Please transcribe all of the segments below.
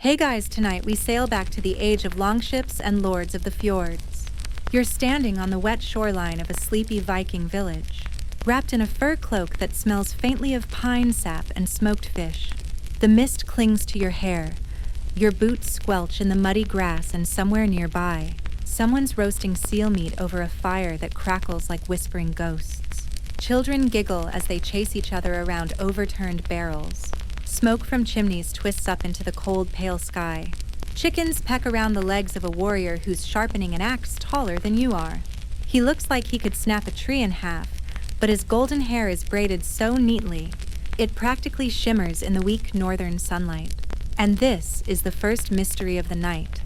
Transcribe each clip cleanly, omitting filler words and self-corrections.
Hey guys, tonight we sail back to the age of longships and lords of the fjords. You're standing on the wet shoreline of a sleepy Viking village, wrapped in a fur cloak that smells faintly of pine sap and smoked fish. The mist clings to your hair. Your boots squelch in the muddy grass, and somewhere nearby, someone's roasting seal meat over a fire that crackles like whispering ghosts. Children giggle as they chase each other around overturned barrels. Smoke from chimneys twists up into the cold, pale sky. Chickens peck around the legs of a warrior who's sharpening an axe taller than you are. He looks like he could snap a tree in half, but his golden hair is braided so neatly, it practically shimmers in the weak northern sunlight. And this is the first mystery of the night.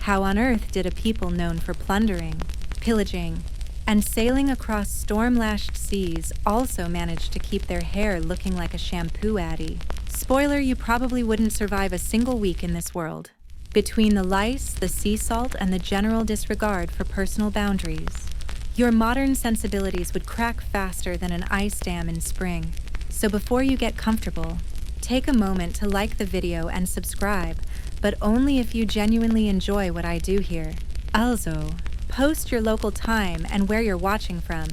How on earth did a people known for plundering, pillaging, and sailing across storm-lashed seas also manage to keep their hair looking like a shampoo addy? Spoiler, you probably wouldn't survive a single week in this world. Between the lice, the sea salt, and the general disregard for personal boundaries, your modern sensibilities would crack faster than an ice dam in spring. So before you get comfortable, take a moment to like the video and subscribe, but only if you genuinely enjoy what I do here. Also, post your local time and where you're watching from.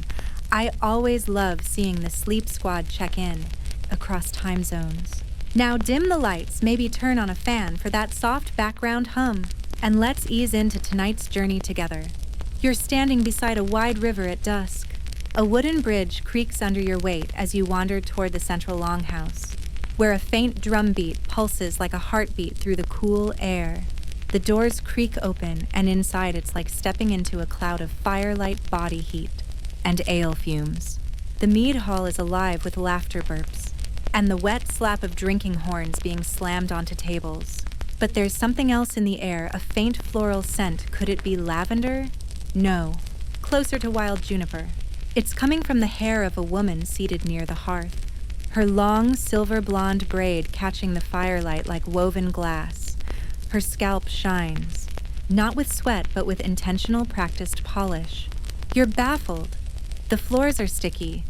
I always love seeing the Sleep Squad check in across time zones. Now dim the lights, maybe turn on a fan for that soft background hum, and let's ease into tonight's journey together. You're standing beside a wide river at dusk. A wooden bridge creaks under your weight as you wander toward the central longhouse, where a faint drumbeat pulses like a heartbeat through the cool air. The doors creak open, and inside it's like stepping into a cloud of firelight body heat and ale fumes. The mead hall is alive with laughter burps, and the wet slap of drinking horns being slammed onto tables. But there's something else in the air, a faint floral scent. Could it be lavender? No. Closer to wild juniper. It's coming from the hair of a woman seated near the hearth, her long silver blonde braid catching the firelight like woven glass. Her scalp shines, not with sweat but with intentional practiced polish. You're baffled. The floors are sticky.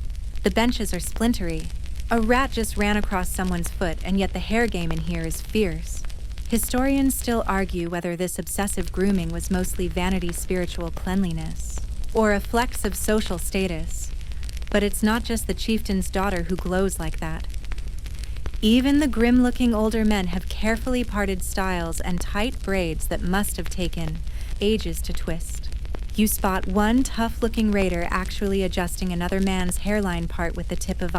The benches are splintery. A rat just ran across someone's foot, and yet the hair game in here is fierce. Historians still argue whether this obsessive grooming was mostly vanity, spiritual cleanliness, or a flex of social status. But it's not just the chieftain's daughter who glows like that. Even the grim-looking older men have carefully parted styles and tight braids that must have taken ages to twist. You spot one tough-looking raider actually adjusting another man's hairline part with the tip of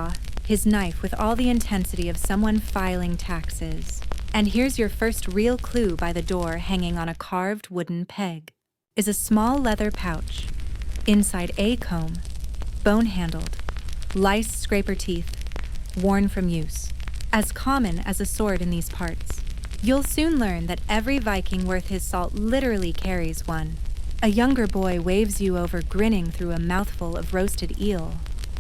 his knife with all the intensity of someone filing taxes. And here's your first real clue by the door, hanging on a carved wooden peg, is a small leather pouch. Inside a comb, bone-handled, lice scraper teeth, worn from use. As common as a sword in these parts. You'll soon learn that every Viking worth his salt literally carries one. A younger boy waves you over, grinning through a mouthful of roasted eel.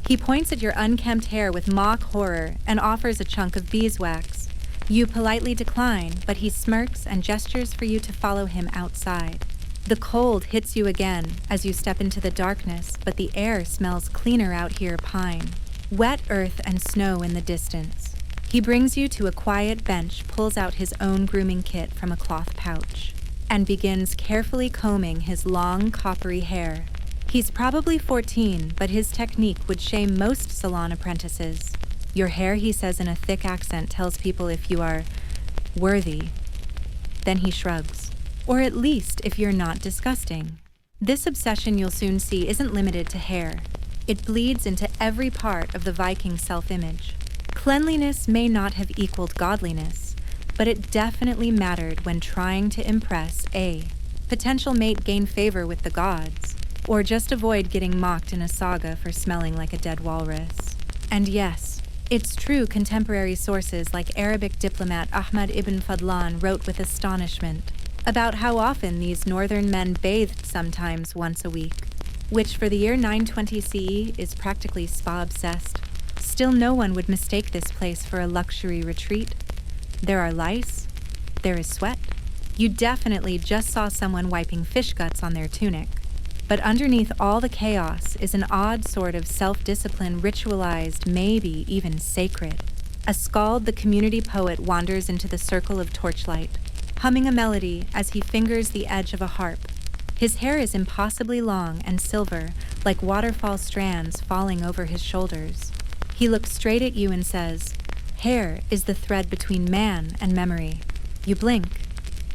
He points at your unkempt hair with mock horror and offers a chunk of beeswax. You politely decline, but he smirks and gestures for you to follow him outside. The cold hits you again as you step into the darkness, but the air smells cleaner out here, pine, wet earth and snow in the distance. He brings you to a quiet bench, pulls out his own grooming kit from a cloth pouch, and begins carefully combing his long, coppery hair. He's probably 14, but his technique would shame most salon apprentices. Your hair, he says in a thick accent, tells people if you are worthy. Then he shrugs. Or at least if you're not disgusting. This obsession, you'll soon see, isn't limited to hair. It bleeds into every part of the Viking self-image. Cleanliness may not have equaled godliness, but it definitely mattered when trying to impress a potential mate, gain favor with the gods, or just avoid getting mocked in a saga for smelling like a dead walrus. And yes, it's true, contemporary sources like Arabic diplomat Ahmad ibn Fadlan wrote with astonishment about how often these northern men bathed, sometimes once a week, which for the year 920 CE is practically spa-obsessed. Still, no one would mistake this place for a luxury retreat. There are lice. There is sweat. You definitely just saw someone wiping fish guts on their tunic. But underneath all the chaos is an odd sort of self-discipline, ritualized, maybe even sacred. A skald, the community poet, wanders into the circle of torchlight. humming a melody as he fingers the edge of a harp. His hair is impossibly long and silver, like waterfall strands falling over his shoulders. He looks straight at you and says, "Hair is the thread between man and memory." You blink.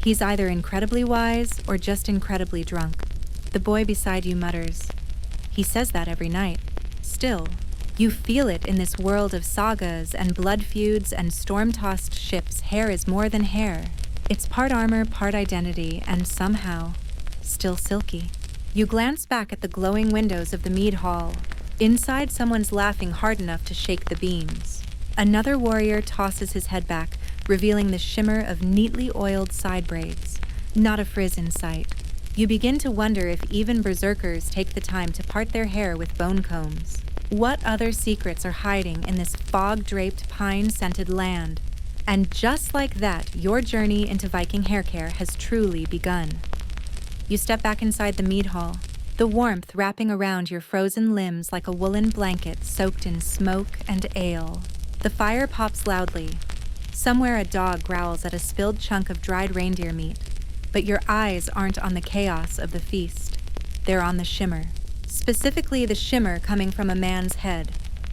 He's either incredibly wise or just incredibly drunk. The boy beside you mutters, "He says that every night." Still, you feel it in this world of sagas and blood feuds and storm-tossed ships. Hair is more than hair. It's part armor, part identity, and somehow still silky. You glance back at the glowing windows of the mead hall. Inside, someone's laughing hard enough to shake the beams. Another warrior tosses his head back, revealing the shimmer of neatly oiled side braids. Not a frizz in sight. You begin to wonder if even berserkers take the time to part their hair with bone combs. What other secrets are hiding in this fog-draped, pine-scented land? And just like that, your journey into Viking hair care has truly begun. You step back inside the mead hall, the warmth wrapping around your frozen limbs like a woolen blanket soaked in smoke and ale. The fire pops loudly. Somewhere a dog growls at a spilled chunk of dried reindeer meat. But your eyes aren't on the chaos of the feast. They're on the shimmer. Specifically the shimmer coming from a man's head.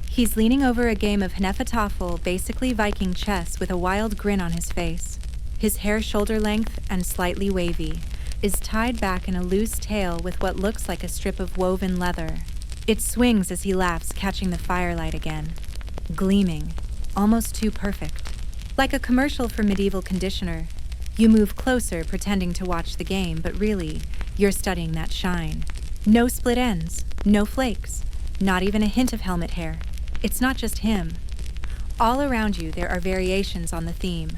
He's leaning over a game of Hnefatafel, basically Viking chess, with a wild grin on his face. His hair shoulder length and slightly wavy, is tied back in a loose tail with what looks like a strip of woven leather. It swings as he laughs, catching the firelight again. Gleaming, almost too perfect. Like a commercial for medieval conditioner. You move closer, pretending to watch the game, but really, you're studying that shine. No split ends, no flakes, not even a hint of helmet hair. It's not just him. All around you, there are variations on the theme.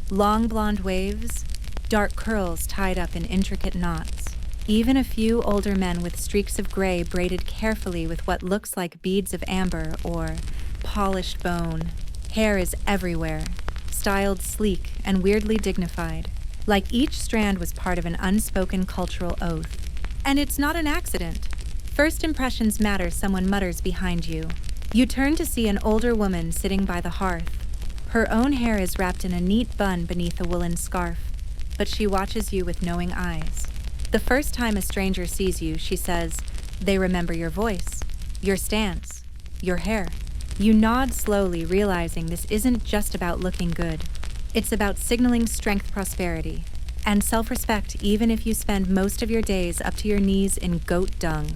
Long blonde waves, dark curls tied up in intricate knots. Even a few older men with streaks of gray braided carefully with what looks like beads of amber or polished bone. Hair is everywhere, styled sleek and weirdly dignified, like each strand was part of an unspoken cultural oath. And it's not an accident. First impressions matter, someone mutters behind you. You turn to see an older woman sitting by the hearth. Her own hair is wrapped in a neat bun beneath a woolen scarf, but she watches you with knowing eyes. The first time a stranger sees you, she says, they remember your voice, your stance, your hair. You nod slowly, realizing this isn't just about looking good. It's about signaling strength, prosperity, and self-respect, even if you spend most of your days up to your knees in goat dung.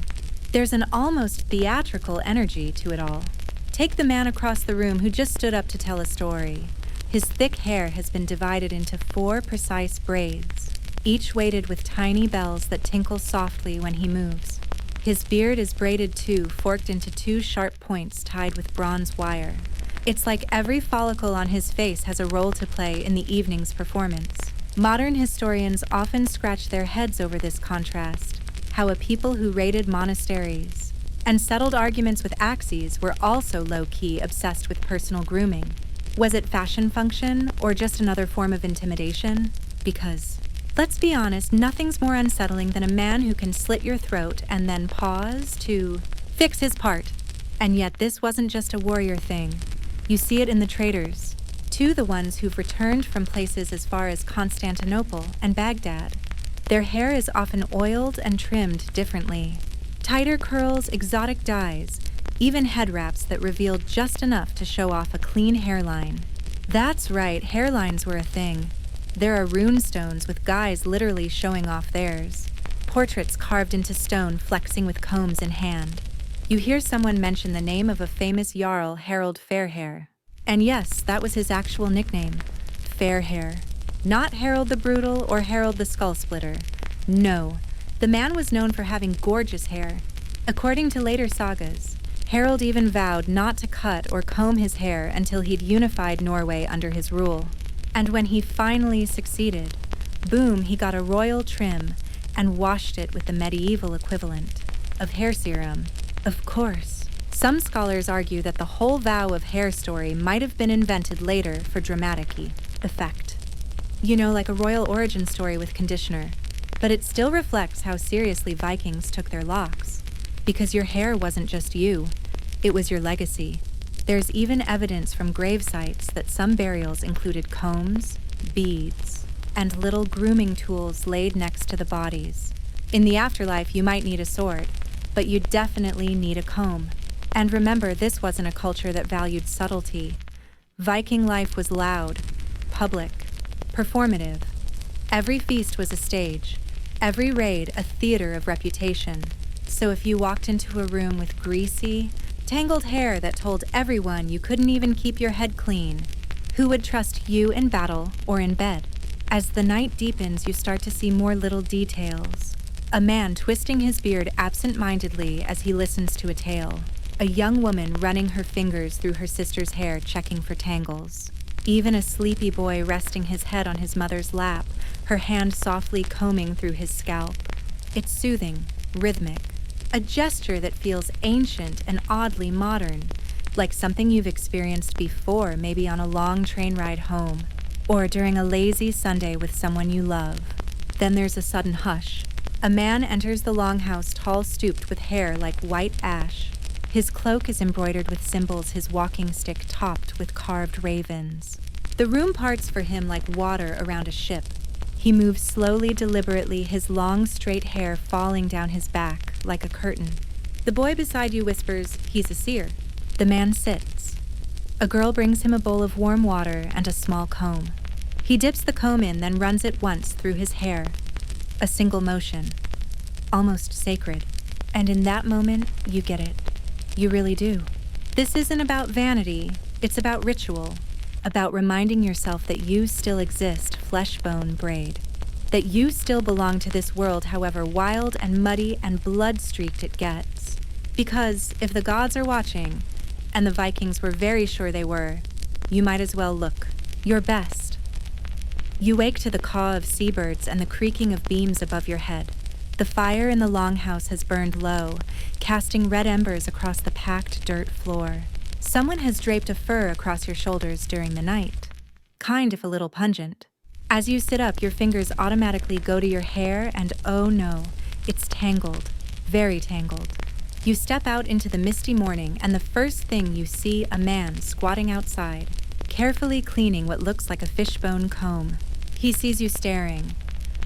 There's an almost theatrical energy to it all. Take the man across the room who just stood up to tell a story. His thick hair has been divided into 4 precise braids, each weighted with tiny bells that tinkle softly when he moves. His beard is braided too, forked into 2 sharp points tied with bronze wire. It's like every follicle on his face has a role to play in the evening's performance. Modern historians often scratch their heads over this contrast, how a people who raided monasteries and settled arguments with axes were also low-key obsessed with personal grooming. Was it fashion function or just another form of intimidation? Because, let's be honest, nothing's more unsettling than a man who can slit your throat and then pause to fix his part. And yet this wasn't just a warrior thing. You see it in the traders, too, the ones who've returned from places as far as Constantinople and Baghdad. Their hair is often oiled and trimmed differently. Tighter curls, exotic dyes, even head wraps that reveal just enough to show off a clean hairline. That's right, hairlines were a thing. There are rune stones with guys literally showing off theirs. Portraits carved into stone flexing with combs in hand. You hear someone mention the name of a famous Jarl, Harold Fairhair. And yes, that was his actual nickname, Fairhair. Not Harold the Brutal or Harold the Skull Splitter. No, the man was known for having gorgeous hair. According to later sagas, Harold even vowed not to cut or comb his hair until he'd unified Norway under his rule. And when he finally succeeded, boom, he got a royal trim and washed it with the medieval equivalent of hair serum. Of course, some scholars argue that the whole vow of hair story might have been invented later for dramatic effect. You know, like a royal origin story with conditioner. But it still reflects how seriously Vikings took their locks. Because your hair wasn't just you, it was your legacy. There's even evidence from grave sites that some burials included combs, beads, and little grooming tools laid next to the bodies. In the afterlife, you might need a sword, but you definitely need a comb. And remember, this wasn't a culture that valued subtlety. Viking life was loud, public, performative. Every feast was a stage, every raid a theater of reputation. So if you walked into a room with greasy, tangled hair that told everyone you couldn't even keep your head clean, who would trust you in battle or in bed? As the night deepens, you start to see more little details. A man twisting his beard absent-mindedly as he listens to a tale. A young woman running her fingers through her sister's hair, checking for tangles. Even a sleepy boy resting his head on his mother's lap, her hand softly combing through his scalp. It's soothing, rhythmic, a gesture that feels ancient and oddly modern, like something you've experienced before, maybe on a long train ride home, or during a lazy Sunday with someone you love. Then there's a sudden hush. A man enters the longhouse, tall, stooped, with hair like white ash. His cloak is embroidered with symbols, his walking stick topped with carved ravens. The room parts for him like water around a ship. He moves slowly, deliberately, his long, straight hair falling down his back like a curtain. The boy beside you whispers, "He's a seer." The man sits. A girl brings him a bowl of warm water and a small comb. He dips the comb in, then runs it once through his hair. A single motion, almost sacred. And in that moment, you get it. You really do. This isn't about vanity, it's about ritual, about reminding yourself that you still exist, flesh, bone, braid. That you still belong to this world, however wild and muddy and blood-streaked it gets. Because if the gods are watching, and the Vikings were very sure they were, you might as well look your best. You wake to the caw of seabirds and the creaking of beams above your head. The fire in the longhouse has burned low, casting red embers across the packed dirt floor. Someone has draped a fur across your shoulders during the night. Kind if a little pungent. As you sit up, your fingers automatically go to your hair, and oh no, it's tangled, very tangled. You step out into the misty morning, and the first thing you see, a man squatting outside, carefully cleaning what looks like a fishbone comb. He sees you staring.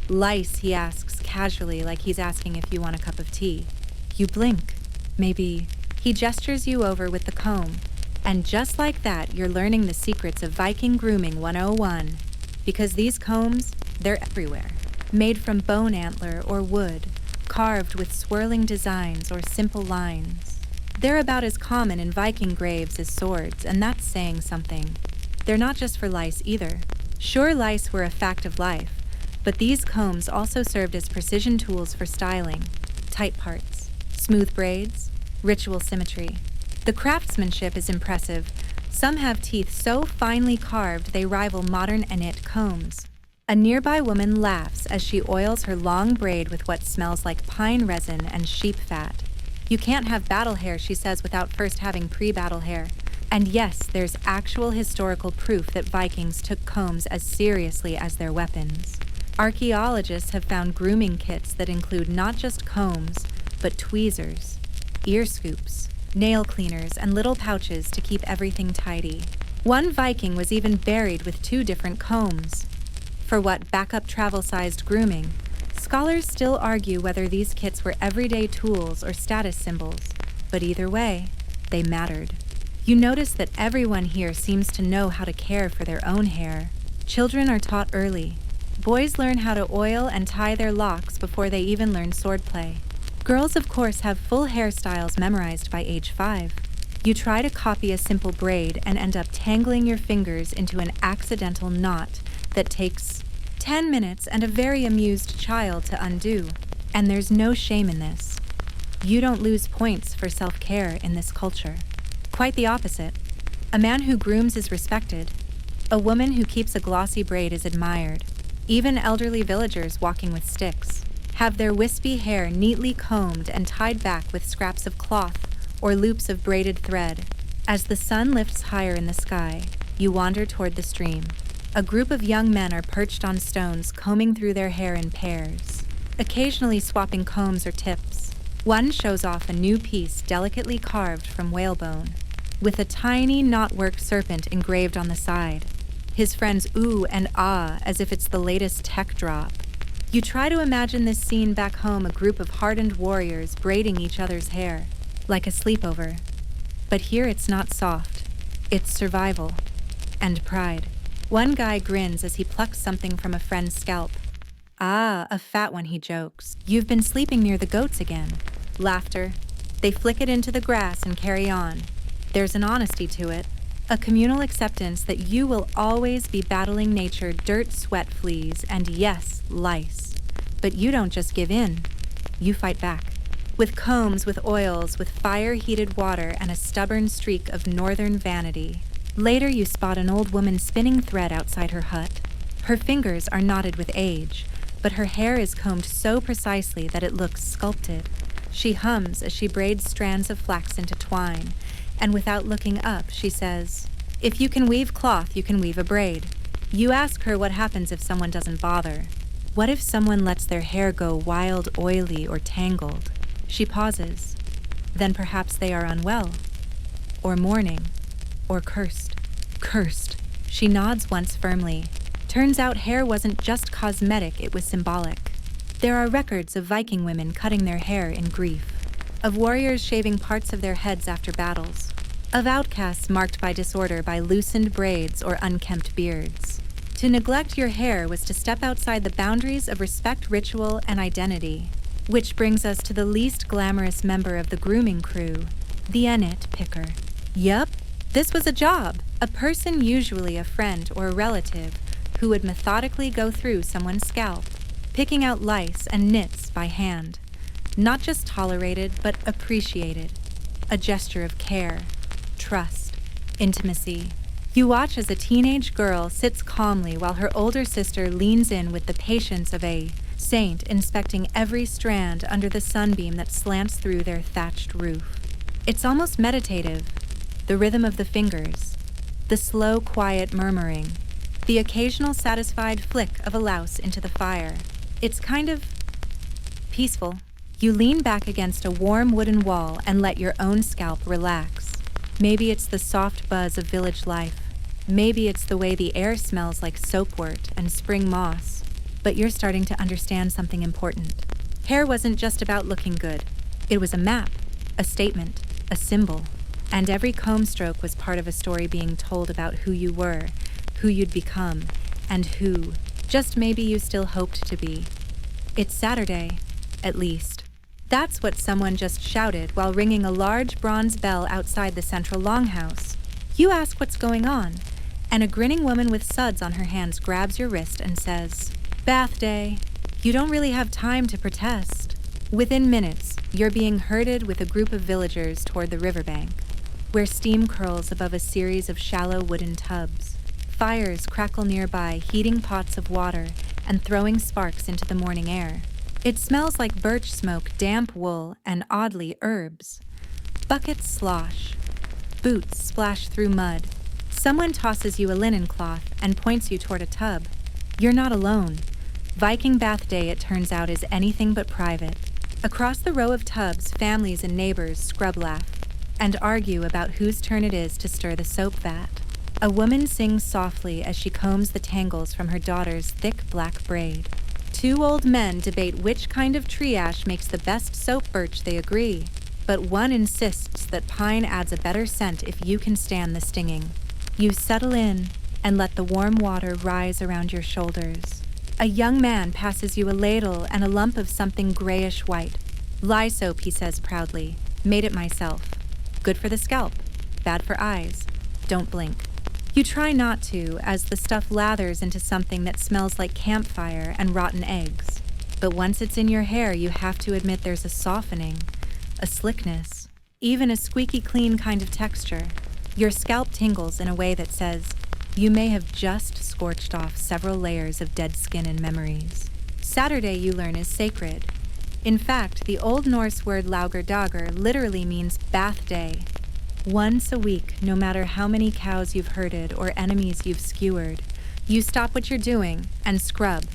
"Lice," he asks casually, like he's asking if you want a cup of tea. You blink. Maybe. He gestures you over with the comb. And just like that, you're learning the secrets of Viking Grooming 101. Because these combs, they're everywhere. Made from bone antler or wood, carved with swirling designs or simple lines. They're about as common in Viking graves as swords, and that's saying something. They're not just for lice either. Sure, lice were a fact of life, but these combs also served as precision tools for styling. Tight parts, smooth braids, ritual symmetry. The craftsmanship is impressive. Some have teeth so finely carved they rival modern Annette combs. A nearby woman laughs as she oils her long braid with what smells like pine resin and sheep fat. You can't have battle hair, she says, without first having pre-battle hair. And yes, there's actual historical proof that Vikings took combs as seriously as their weapons. Archaeologists have found grooming kits that include not just combs, but tweezers, ear scoops, nail cleaners, and little pouches to keep everything tidy. One Viking was even buried with 2 different combs. For what backup travel-sized grooming, scholars still argue whether these kits were everyday tools or status symbols, but either way, they mattered. You notice that everyone here seems to know how to care for their own hair. Children are taught early. Boys learn how to oil and tie their locks before they even learn swordplay. Girls, of course, have full hairstyles memorized by age 5. You try to copy a simple braid and end up tangling your fingers into an accidental knot that takes 10 minutes and a very amused child to undo. And there's no shame in this. You don't lose points for self-care in this culture. Quite the opposite. A man who grooms is respected. A woman who keeps a glossy braid is admired. Even elderly villagers walking with sticks have their wispy hair neatly combed and tied back with scraps of cloth or loops of braided thread. As the sun lifts higher in the sky, you wander toward the stream. A group of young men are perched on stones, combing through their hair in pairs, occasionally swapping combs or tips. One shows off a new piece delicately carved from whalebone, with a tiny knotwork serpent engraved on the side. His friends ooh and ah as if it's the latest tech drop. You try to imagine this scene back home, a group of hardened warriors braiding each other's hair, like a sleepover. But here it's not soft. It's survival. And pride. One guy grins as he plucks something from a friend's scalp. Ah, a fat one, he jokes. You've been sleeping near the goats again. Laughter. They flick it into the grass and carry on. There's an honesty to it. A communal acceptance that you will always be battling nature, dirt, sweat, fleas, and yes, lice. But you don't just give in. You fight back. With combs, with oils, with fire-heated water, and a stubborn streak of northern vanity. Later, you spot an old woman spinning thread outside her hut. Her fingers are knotted with age, but her hair is combed so precisely that it looks sculpted. She hums as she braids strands of flax into twine, and without looking up, she says, "If you can weave cloth, you can weave a braid." You ask her what happens if someone doesn't bother. What if someone lets their hair go wild, oily, or tangled? She pauses. Then perhaps they are unwell, or mourning, or cursed. Cursed. She nods once firmly. Turns out hair wasn't just cosmetic, it was symbolic. There are records of Viking women cutting their hair in grief, of warriors shaving parts of their heads after battles, of outcasts marked by disorder by loosened braids or unkempt beards. To neglect your hair was to step outside the boundaries of respect, ritual, and identity. Which brings us to the least glamorous member of the grooming crew, the ennet picker. Yup, this was a job, a person, usually a friend or a relative, who would methodically go through someone's scalp, picking out lice and nits by hand. Not just tolerated, but appreciated. A gesture of care, trust, intimacy. You watch as a teenage girl sits calmly while her older sister leans in with the patience of a saint, inspecting every strand under the sunbeam that slants through their thatched roof. It's almost meditative. The rhythm of the fingers, the slow, quiet murmuring, the occasional satisfied flick of a louse into the fire. It's kind of peaceful. You lean back against a warm wooden wall and let your own scalp relax. Maybe it's the soft buzz of village life. Maybe it's the way the air smells like soapwort and spring moss. But you're starting to understand something important. Hair wasn't just about looking good. It was a map, a statement, a symbol. And every comb stroke was part of a story being told about who you were, who you'd become, and who, just maybe, you still hoped to be. It's Saturday, at least. That's what someone just shouted while ringing a large bronze bell outside the central longhouse. You ask what's going on, and a grinning woman with suds on her hands grabs your wrist and says, "Bath day." You don't really have time to protest. Within minutes, you're being herded with a group of villagers toward the riverbank, where steam curls above a series of shallow wooden tubs. Fires crackle nearby, heating pots of water and throwing sparks into the morning air. It smells like birch smoke, damp wool, and oddly herbs. Buckets slosh. Boots splash through mud. Someone tosses you a linen cloth and points you toward a tub. You're not alone. Viking bath day, it turns out, is anything but private. Across the row of tubs, families and neighbors scrub laugh and argue about whose turn it is to stir the soap vat. A woman sings softly as she combs the tangles from her daughter's thick black braid. Two old men debate which kind of tree ash makes the best soap birch. They agree, but one insists that pine adds a better scent if you can stand the stinging. You settle in and let the warm water rise around your shoulders. A young man passes you a ladle and a lump of something grayish white. Lye soap, he says proudly. Made it myself. Good for the scalp, bad for eyes. Don't blink. You try not to, as the stuff lathers into something that smells like campfire and rotten eggs. But once it's in your hair, you have to admit there's a softening, a slickness, even a squeaky clean kind of texture. Your scalp tingles in a way that says, you may have just scorched off several layers of dead skin and memories. Saturday, you learn, is sacred. In fact, the Old Norse word laugardagr literally means bath day. Once a week, no matter how many cows you've herded or enemies you've skewered, you stop what you're doing and scrub.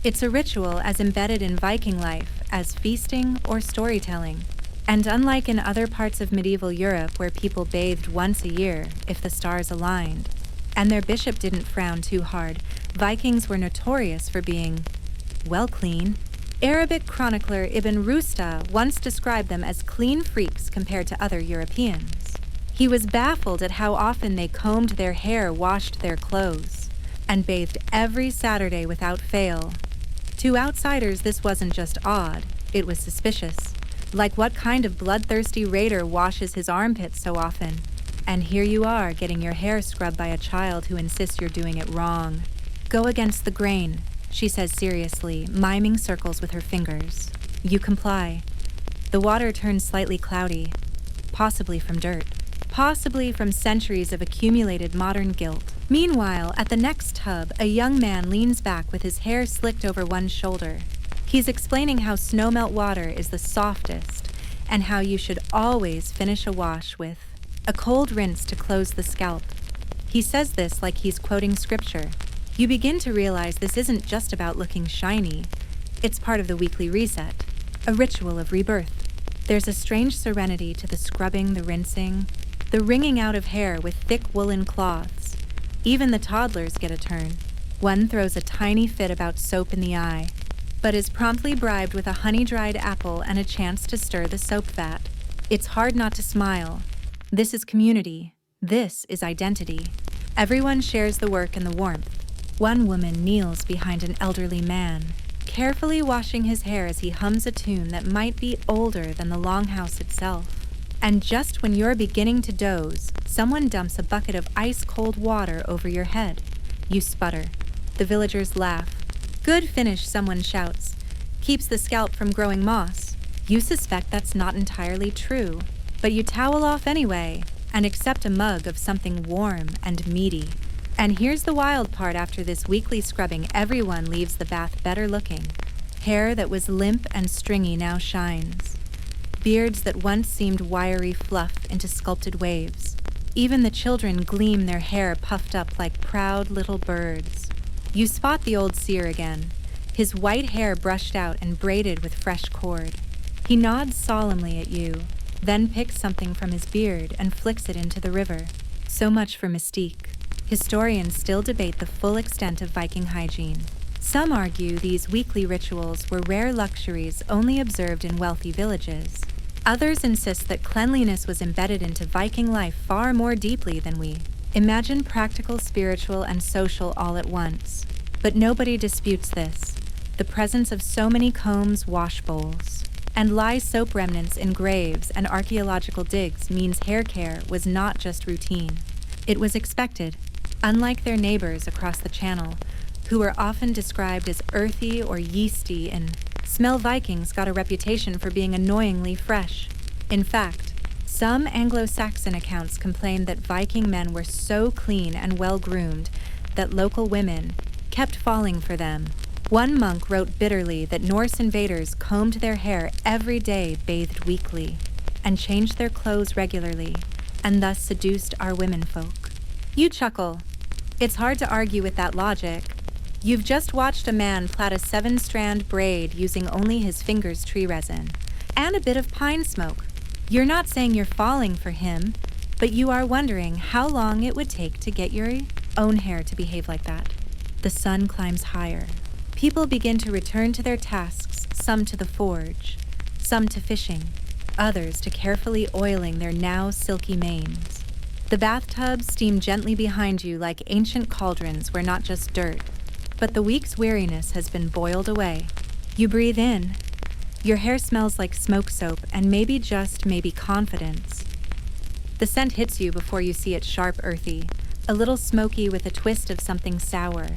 It's a ritual as embedded in Viking life as feasting or storytelling. And unlike in other parts of medieval Europe where people bathed once a year if the stars aligned, And their bishop didn't frown too hard. Vikings were notorious for being, well, clean. Arabic chronicler Ibn Rusta once described them as clean freaks compared to other Europeans. He was baffled at how often they combed their hair, washed their clothes, and bathed every Saturday without fail. To outsiders, this wasn't just odd, it was suspicious. Like, what kind of bloodthirsty raider washes his armpits so often? And here you are, getting your hair scrubbed by a child who insists you're doing it wrong. Go against the grain, she says seriously, miming circles with her fingers. You comply. The water turns slightly cloudy, possibly from dirt, possibly from centuries of accumulated modern guilt. Meanwhile, at the next tub, a young man leans back with his hair slicked over one shoulder. He's explaining how snowmelt water is the softest and how you should always finish a wash with a cold rinse to close the scalp. He says this like he's quoting scripture. You begin to realize this isn't just about looking shiny. It's part of the weekly reset, a ritual of rebirth. There's a strange serenity to the scrubbing, the rinsing, the wringing out of hair with thick woolen cloths. Even the toddlers get a turn. One throws a tiny fit about soap in the eye, but is promptly bribed with a honey-dried apple and a chance to stir the soap vat. It's hard not to smile. This is community. This is identity. Everyone shares the work and the warmth. One woman kneels behind an elderly man, carefully washing his hair as he hums a tune that might be older than the longhouse itself. And just when you're beginning to doze, someone dumps a bucket of ice-cold water over your head. You sputter. The villagers laugh. Good finish, someone shouts. Keeps the scalp from growing moss. You suspect that's not entirely true, but you towel off anyway and accept a mug of something warm and meaty. And here's the wild part: after this weekly scrubbing, everyone leaves the bath better looking. Hair that was limp and stringy now shines. Beards that once seemed wiry fluff into sculpted waves. Even the children gleam, their hair puffed up like proud little birds. You spot the old seer again, his white hair brushed out and braided with fresh cord. He nods solemnly at you, then picks something from his beard and flicks it into the river. So much for mystique. Historians still debate the full extent of Viking hygiene. Some argue these weekly rituals were rare luxuries only observed in wealthy villages. Others insist that cleanliness was embedded into Viking life far more deeply than we. Imagine practical, spiritual, and social all at once. But nobody disputes this. The presence of so many combs, wash bowls, and lye soap remnants in graves and archaeological digs means hair care was not just routine. It was expected. Unlike their neighbors across the channel, who were often described as earthy or yeasty, and Smell Vikings got a reputation for being annoyingly fresh. In fact, some Anglo-Saxon accounts complained that Viking men were so clean and well-groomed that local women kept falling for them. One monk wrote bitterly that Norse invaders combed their hair every day, bathed weekly, and changed their clothes regularly, and thus seduced our womenfolk. You chuckle. It's hard to argue with that logic. You've just watched a man plait a 7-strand braid using only his fingers' tree resin, and a bit of pine smoke. You're not saying you're falling for him, but you are wondering how long it would take to get your own hair to behave like that. The sun climbs higher. People begin to return to their tasks, some to the forge, some to fishing, others to carefully oiling their now silky manes. The bathtubs steam gently behind you like ancient cauldrons where not just dirt, but the week's weariness has been boiled away. You breathe in. Your hair smells like smoke soap and maybe confidence. The scent hits you before you see it, sharp, earthy, a little smoky with a twist of something sour.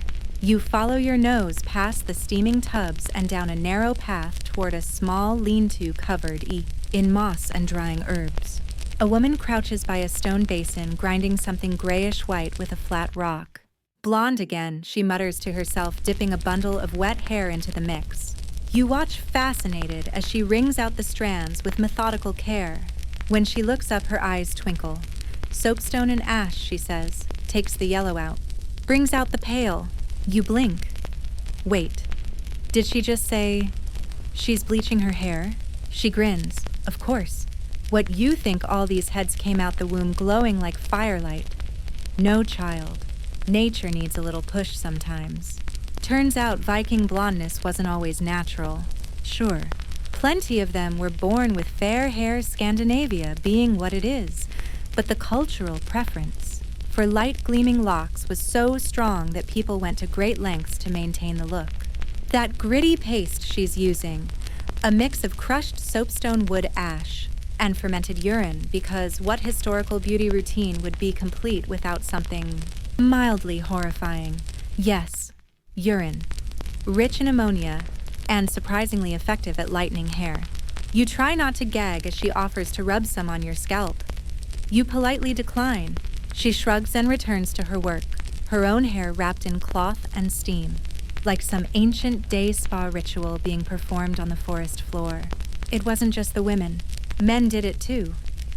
You follow your nose past the steaming tubs and down a narrow path toward a small lean-to covered in moss and drying herbs. A woman crouches by a stone basin, grinding something grayish-white with a flat rock. Blonde again, she mutters to herself, dipping a bundle of wet hair into the mix. You watch fascinated as she wrings out the strands with methodical care. When she looks up, her eyes twinkle. Soapstone and ash, she says, takes the yellow out. Brings out the pale. You blink. Wait. Did she just say she's bleaching her hair? She grins. Of course. What you think all these heads came out the womb glowing like firelight. No, child. Nature needs a little push sometimes. Turns out Viking blondness wasn't always natural. Sure, plenty of them were born with fair hair, Scandinavia being what it is, but the cultural preference for light gleaming locks was so strong that people went to great lengths to maintain the look. That gritty paste she's using, a mix of crushed soapstone wood ash and fermented urine, because what historical beauty routine would be complete without something mildly horrifying? Yes, urine. Rich in ammonia and surprisingly effective at lightening hair. You try not to gag as she offers to rub some on your scalp. You politely decline. She shrugs and returns to her work, her own hair wrapped in cloth and steam, like some ancient day spa ritual being performed on the forest floor. It wasn't just the women. Men did it too,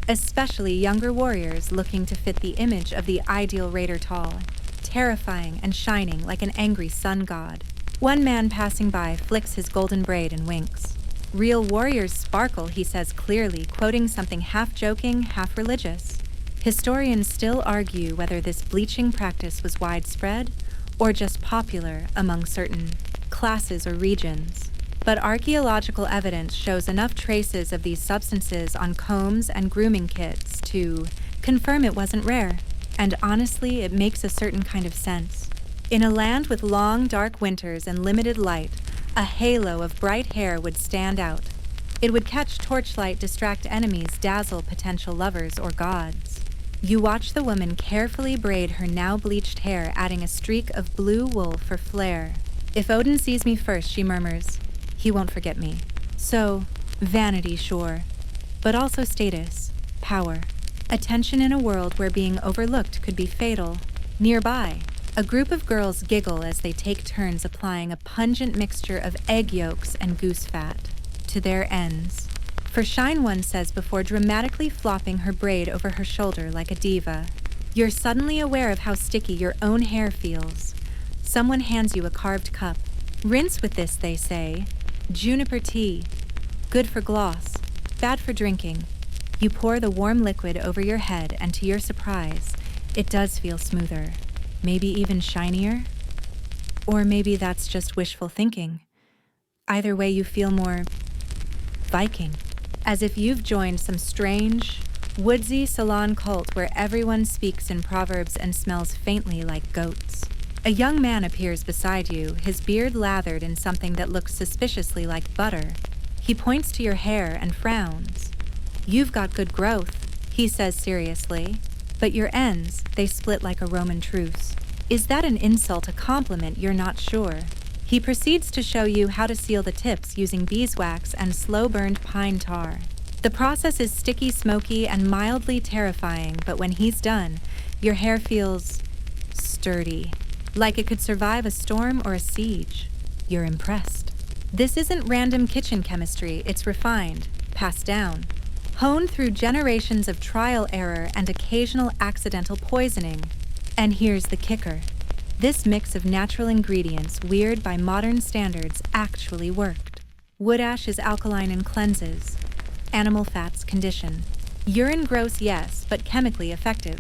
especially younger warriors looking to fit the image of the ideal raider tall, terrifying and shining like an angry sun god. One man passing by flicks his golden braid and winks. Real warriors sparkle, he says clearly, quoting something half joking, half religious. Historians still argue whether this bleaching practice was widespread or just popular among certain classes or regions. But archaeological evidence shows enough traces of these substances on combs and grooming kits to confirm it wasn't rare. And honestly, it makes a certain kind of sense. In a land with long, dark winters and limited light, a halo of bright hair would stand out. It would catch torchlight, distract enemies, dazzle potential lovers or gods. You watch the woman carefully braid her now bleached hair, adding a streak of blue wool for flair. If Odin sees me first, she murmurs, he won't forget me. So, vanity, sure, but also status, power, attention in a world where being overlooked could be fatal. Nearby, a group of girls giggle as they take turns applying a pungent mixture of egg yolks and goose fat to their ends. For shine, one says before dramatically flopping her braid over her shoulder like a diva. You're suddenly aware of how sticky your own hair feels. Someone hands you a carved cup. Rinse with this, they say. Juniper tea. Good for gloss, bad for drinking. You pour the warm liquid over your head, and to your surprise, it does feel smoother. Maybe even shinier? Or maybe that's just wishful thinking. Either way, you feel more Viking, as if you've joined some strange, woodsy salon cult where everyone speaks in proverbs and smells faintly like goats. A young man appears beside you, his beard lathered in something that looks suspiciously like butter. He points to your hair and frowns. You've got good growth, he says seriously, but your ends, they split like a Roman truce. Is that an insult, a compliment? You're not sure. He proceeds to show you how to seal the tips using beeswax and slow-burned pine tar. The process is sticky, smoky, and mildly terrifying, but when he's done, your hair feels sturdy, like it could survive a storm or a siege. You're impressed. This isn't random kitchen chemistry, it's refined, passed down, honed through generations of trial, error, and occasional accidental poisoning. And here's the kicker. This mix of natural ingredients, weird by modern standards, actually worked. Wood ash is alkaline and cleanses. Animal fats condition. Urine gross, yes, but chemically effective.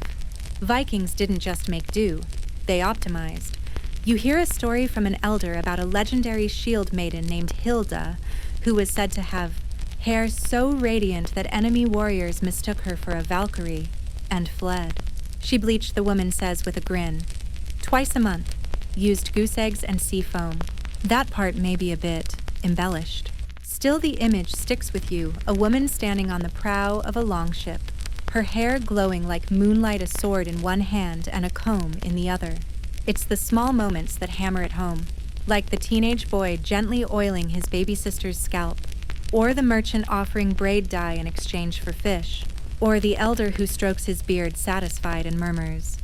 Vikings didn't just make do, they optimized. You hear a story from an elder about a legendary shield maiden named Hilda, who was said to have hair so radiant that enemy warriors mistook her for a Valkyrie and fled. She bleached, the woman says with a grin. Twice a month, used goose eggs and sea foam. That part may be a bit embellished. Still, the image sticks with you, a woman standing on the prow of a longship, her hair glowing like moonlight, a sword in one hand and a comb in the other. It's the small moments that hammer it home, like the teenage boy gently oiling his baby sister's scalp, or the merchant offering braid dye in exchange for fish, or the elder who strokes his beard satisfied and murmurs,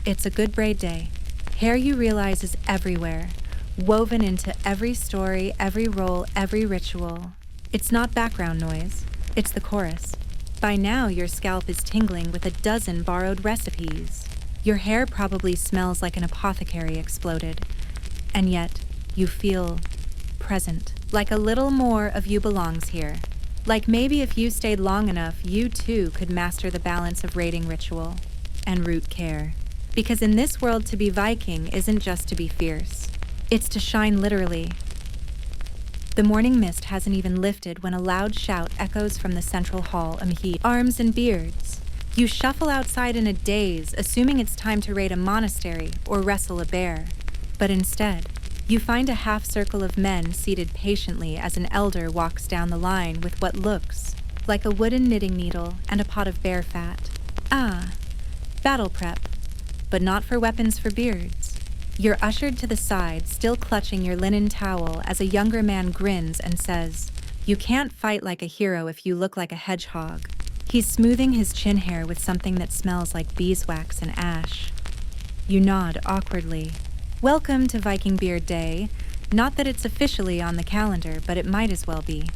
"It's a good braid day." Hair, you realize, is everywhere, woven into every story, every role, every ritual. It's not background noise, it's the chorus. By now, your scalp is tingling with a dozen borrowed recipes. Your hair probably smells like an apothecary exploded, and yet you feel present, like a little more of you belongs here. Like maybe if you stayed long enough, you too could master the balance of raiding ritual and root care. Because in this world, to be Viking isn't just to be fierce. It's to shine literally. The morning mist hasn't even lifted when a loud shout echoes from the central hall amid arms and beards. You shuffle outside in a daze, assuming it's time to raid a monastery or wrestle a bear. But instead, you find a half-circle of men seated patiently as an elder walks down the line with what looks like a wooden knitting needle and a pot of bear fat. Ah, battle prep, but not for weapons for beards. You're ushered to the side, still clutching your linen towel, as a younger man grins and says, "You can't fight like a hero if you look like a hedgehog." He's smoothing his chin hair with something that smells like beeswax and ash. You nod awkwardly. Welcome to Viking Beard Day. Not that it's officially on the calendar, but it might as well be.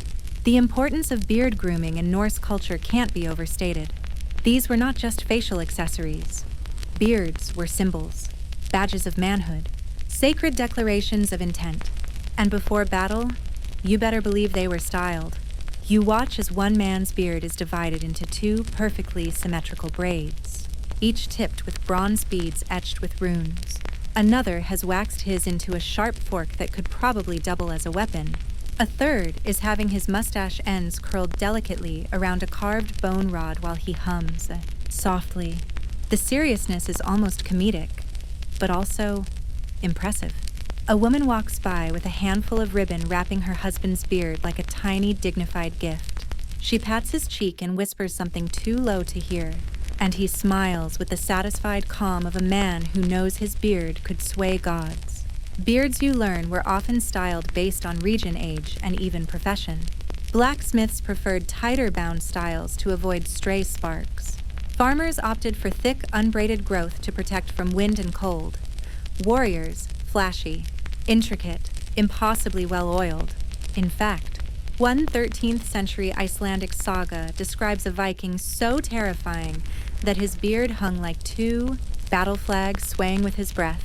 The importance of beard grooming in Norse culture can't be overstated. These were not just facial accessories. Beards were symbols, badges of manhood, sacred declarations of intent. And before battle, you better believe they were styled. You watch as one man's beard is divided into two perfectly symmetrical braids, each tipped with bronze beads etched with runes. Another has waxed his into a sharp fork that could probably double as a weapon. A third is having his mustache ends curled delicately around a carved bone rod while he hums softly. The seriousness is almost comedic, but also impressive. A woman walks by with a handful of ribbon wrapping her husband's beard like a tiny, dignified gift. She pats his cheek and whispers something too low to hear, and he smiles with the satisfied calm of a man who knows his beard could sway gods. Beards, you learn, were often styled based on region, age, and even profession. Blacksmiths preferred tighter-bound styles to avoid stray sparks. Farmers opted for thick, unbraided growth to protect from wind and cold. Warriors, flashy, intricate, impossibly well-oiled. In fact, one 13th century Icelandic saga describes a Viking so terrifying that his beard hung like two battle flags swaying with his breath.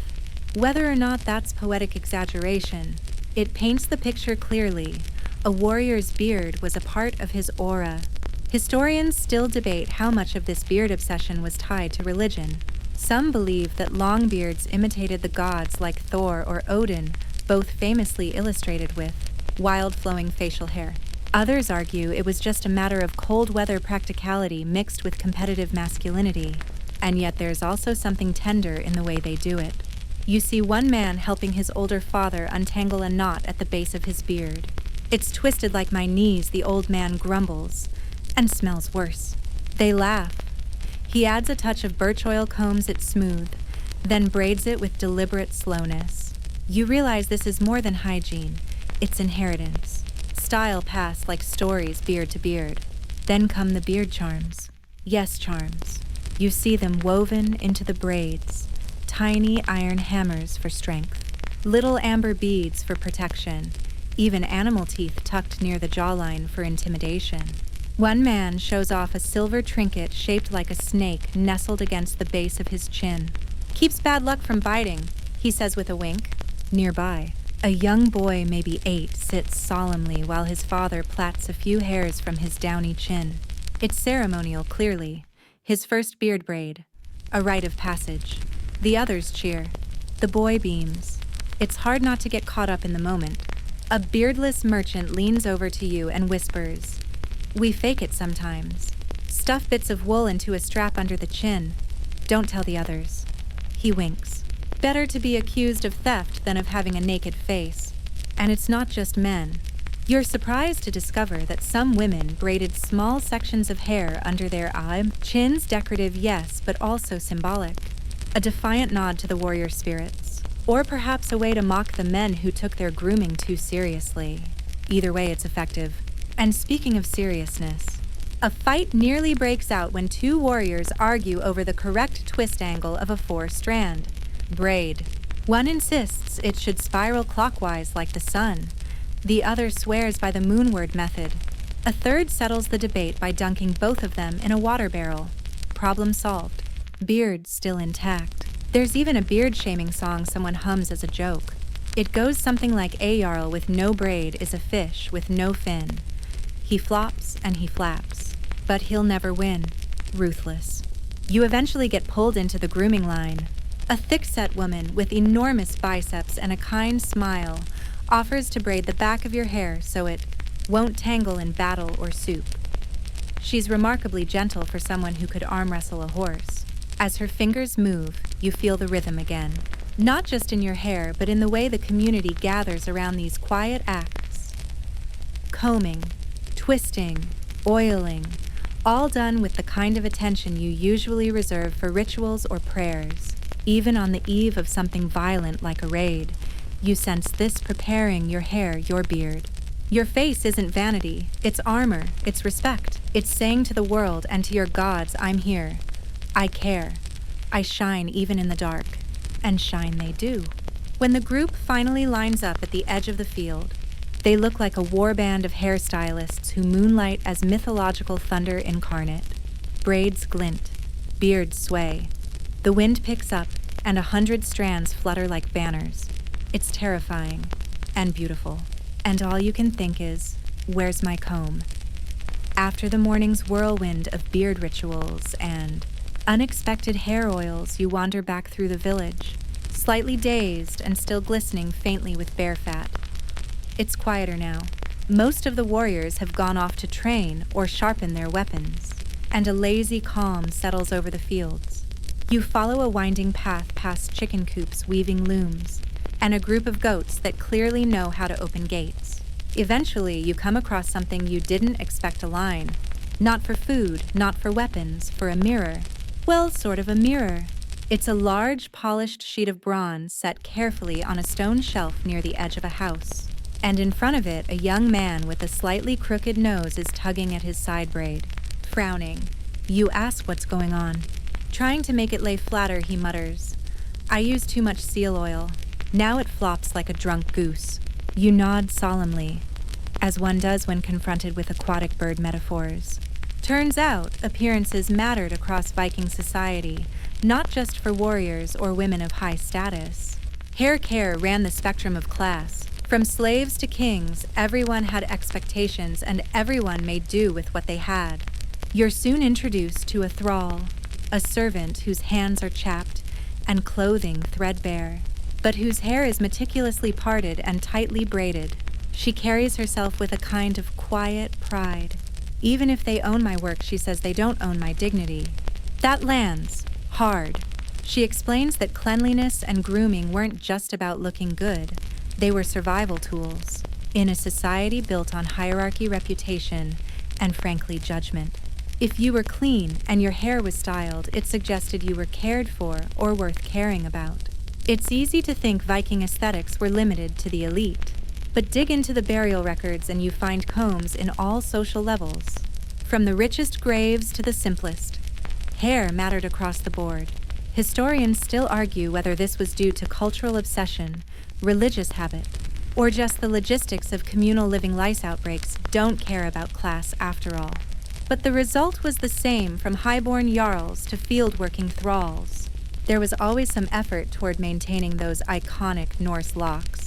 Whether or not that's poetic exaggeration, it paints the picture clearly. A warrior's beard was a part of his aura. Historians still debate how much of this beard obsession was tied to religion. Some believe that long beards imitated the gods like Thor or Odin, both famously illustrated with wild flowing facial hair. Others argue it was just a matter of cold weather practicality mixed with competitive masculinity. And yet there's also something tender in the way they do it. You see one man helping his older father untangle a knot at the base of his beard. "It's twisted like my knees," the old man grumbles, and smells worse. They laugh. He adds a touch of birch oil, combs it smooth, then braids it with deliberate slowness. You realize this is more than hygiene. It's inheritance. Style passed like stories, beard to beard. Then come the beard charms. Yes, charms. You see them woven into the braids. Tiny iron hammers for strength. Little amber beads for protection. Even animal teeth tucked near the jawline for intimidation. One man shows off a silver trinket shaped like a snake nestled against the base of his chin. "Keeps bad luck from biting," he says with a wink. Nearby, a young boy, maybe 8, sits solemnly while his father plats a few hairs from his downy chin. It's ceremonial, clearly. His first beard braid. A rite of passage. The others cheer. The boy beams. It's hard not to get caught up in the moment. A beardless merchant leans over to you and whispers, "We fake it sometimes. Stuff bits of wool into a strap under the chin. Don't tell the others." He winks. Better to be accused of theft than of having a naked face. And it's not just men. You're surprised to discover that some women braided small sections of hair under their chins, decorative, yes, but also symbolic. A defiant nod to the warrior spirits. Or perhaps a way to mock the men who took their grooming too seriously. Either way, it's effective. And speaking of seriousness, a fight nearly breaks out when two warriors argue over the correct twist angle of a 4-strand braid. One insists it should spiral clockwise like the sun. The other swears by the moonward method. A third settles the debate by dunking both of them in a water barrel. Problem solved. Beard still intact. There's even a beard-shaming song someone hums as a joke. It goes something like, "A Jarl with no braid is a fish with no fin. He flops and he flaps, but he'll never win. Ruthless." You eventually get pulled into the grooming line. A thick-set woman with enormous biceps and a kind smile offers to braid the back of your hair so it won't tangle in battle or soup. She's remarkably gentle for someone who could arm wrestle a horse. As her fingers move, you feel the rhythm again. Not just in your hair, but in the way the community gathers around these quiet acts. Combing, twisting, oiling, all done with the kind of attention you usually reserve for rituals or prayers. Even on the eve of something violent like a raid, you sense this preparing your hair, your beard. Your face isn't vanity, it's armor, it's respect. It's saying to the world and to your gods, I'm here. I care. I shine even in the dark. And shine they do. When the group finally lines up at the edge of the field, they look like a warband of hairstylists who moonlight as mythological thunder incarnate. Braids glint, beards sway. The wind picks up, and 100 strands flutter like banners. It's terrifying and beautiful. And all you can think is, where's my comb? After the morning's whirlwind of beard rituals and unexpected hair oils, you wander back through the village, slightly dazed and still glistening faintly with bear fat. It's quieter now. Most of the warriors have gone off to train or sharpen their weapons, and a lazy calm settles over the fields. You follow a winding path past chicken coops weaving looms, and a group of goats that clearly know how to open gates. Eventually, you come across something you didn't expect to line. Not for food, not for weapons, for a mirror. Well, sort of a mirror. It's a large, polished sheet of bronze set carefully on a stone shelf near the edge of a house. And in front of it, a young man with a slightly crooked nose is tugging at his side braid. Frowning, you ask what's going on. Trying to make it lay flatter, he mutters, I used too much seal oil. Now it flops like a drunk goose. You nod solemnly, as one does when confronted with aquatic bird metaphors. Turns out, appearances mattered across Viking society, not just for warriors or women of high status. Hair care ran the spectrum of class. From slaves to kings, everyone had expectations and everyone made do with what they had. You're soon introduced to a thrall, a servant whose hands are chapped and clothing threadbare, but whose hair is meticulously parted and tightly braided. She carries herself with a kind of quiet pride. Even if they own my work, she says they don't own my dignity. That lands hard. She explains that cleanliness and grooming weren't just about looking good. They were survival tools in a society built on hierarchy, reputation, and frankly, judgment. If you were clean and your hair was styled, it suggested you were cared for or worth caring about. It's easy to think Viking aesthetics were limited to the elite, but dig into the burial records and you find combs in all social levels. From the richest graves to the simplest, hair mattered across the board. Historians still argue whether this was due to cultural obsession, religious habit, or just the logistics of communal living. Lice outbreaks don't care about class after all. But the result was the same from highborn jarls to field-working thralls. There was always some effort toward maintaining those iconic Norse locks.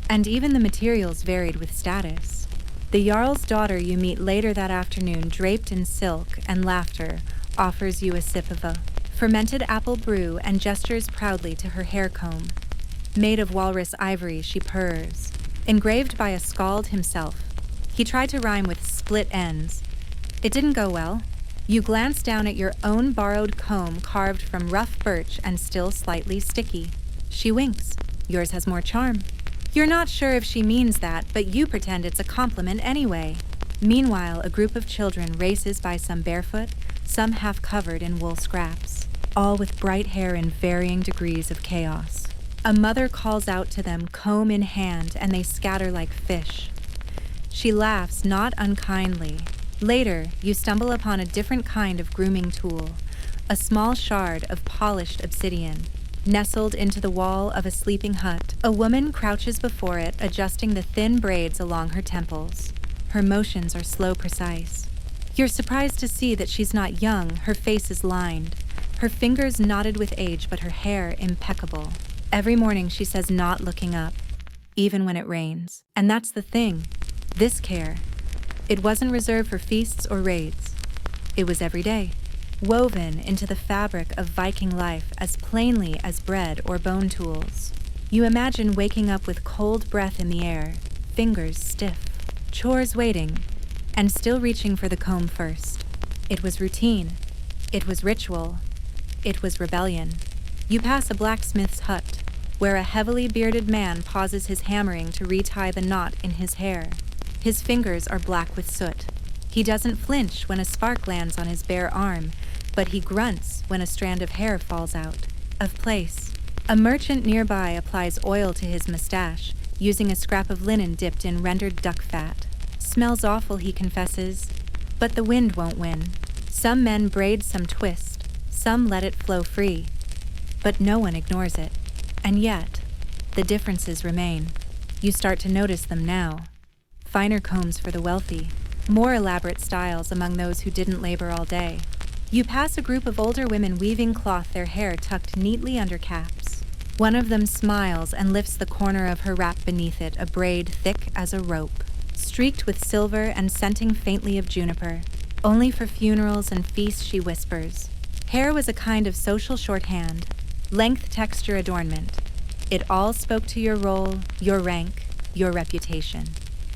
And even the materials varied with status. The jarl's daughter you meet later that afternoon, draped in silk and laughter, offers you a sip of a fermented apple brew and gestures proudly to her hair comb. Made of walrus ivory, she purrs. Engraved by a skald himself. He tried to rhyme with split ends. It didn't go well. You glance down at your own borrowed comb carved from rough birch and still slightly sticky. She winks. Yours has more charm. You're not sure if she means that, but you pretend it's a compliment anyway. Meanwhile, a group of children races by, some barefoot, some half covered in wool scraps, all with bright hair in varying degrees of chaos. A mother calls out to them, comb in hand, and they scatter like fish. She laughs, not unkindly. Later, you stumble upon a different kind of grooming tool, a small shard of polished obsidian. Nestled into the wall of a sleeping hut, a woman crouches before it, adjusting the thin braids along her temples. Her motions are slow, precise. You're surprised to see that she's not young. Her face is lined, her fingers knotted with age, but her hair impeccable. Every morning she says, not looking up, even when it rains. And that's the thing. This care. It wasn't reserved for feasts or raids. It was every day. woven into the fabric of Viking life as plainly as bread or bone tools. You imagine waking up with cold breath in the air, fingers stiff, chores waiting, and still reaching for the comb first. It was routine. It was ritual. It was rebellion. You pass a blacksmith's hut, where a heavily bearded man pauses his hammering to retie the knot in his hair. His fingers are black with soot. He doesn't flinch when a spark lands on his bare arm, but he grunts when a strand of hair falls out of place. A merchant nearby applies oil to his mustache, using a scrap of linen dipped in rendered duck fat. Smells awful, he confesses, but the wind won't win. Some men braid, some twist, some let it flow free, but no one ignores it. And yet, the differences remain. You start to notice them now. Finer combs for the wealthy, more elaborate styles among those who didn't labor all day. You pass a group of older women weaving cloth, their hair tucked neatly under caps. One of them smiles and lifts the corner of her wrap beneath it, a braid thick as a rope, streaked with silver and scenting faintly of juniper. Only for funerals and feasts, she whispers. Hair was a kind of social shorthand, length, texture, adornment. It all spoke to your role, your rank, your reputation.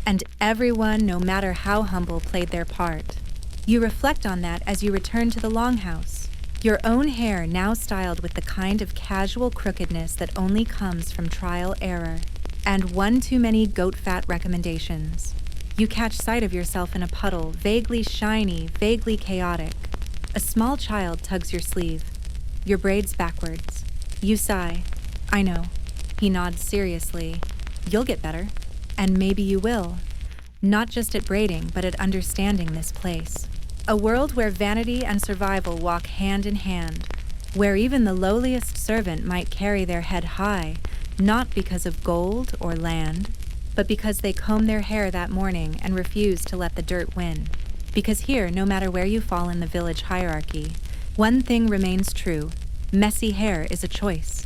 And everyone, no matter how humble, played their part. You reflect on that as you return to the longhouse. Your own hair now styled with the kind of casual crookedness that only comes from trial error. And one too many goat fat recommendations. You catch sight of yourself in a puddle, vaguely shiny, vaguely chaotic. A small child tugs your sleeve. Your braids backwards. You sigh. I know. He nods seriously. You'll get better. And maybe you will. Not just at braiding, but at understanding this place. A world where vanity and survival walk hand in hand. Where even the lowliest servant might carry their head high, not because of gold or land, but because they comb their hair that morning and refuse to let the dirt win. Because here, no matter where you fall in the village hierarchy, one thing remains true. Messy hair is a choice.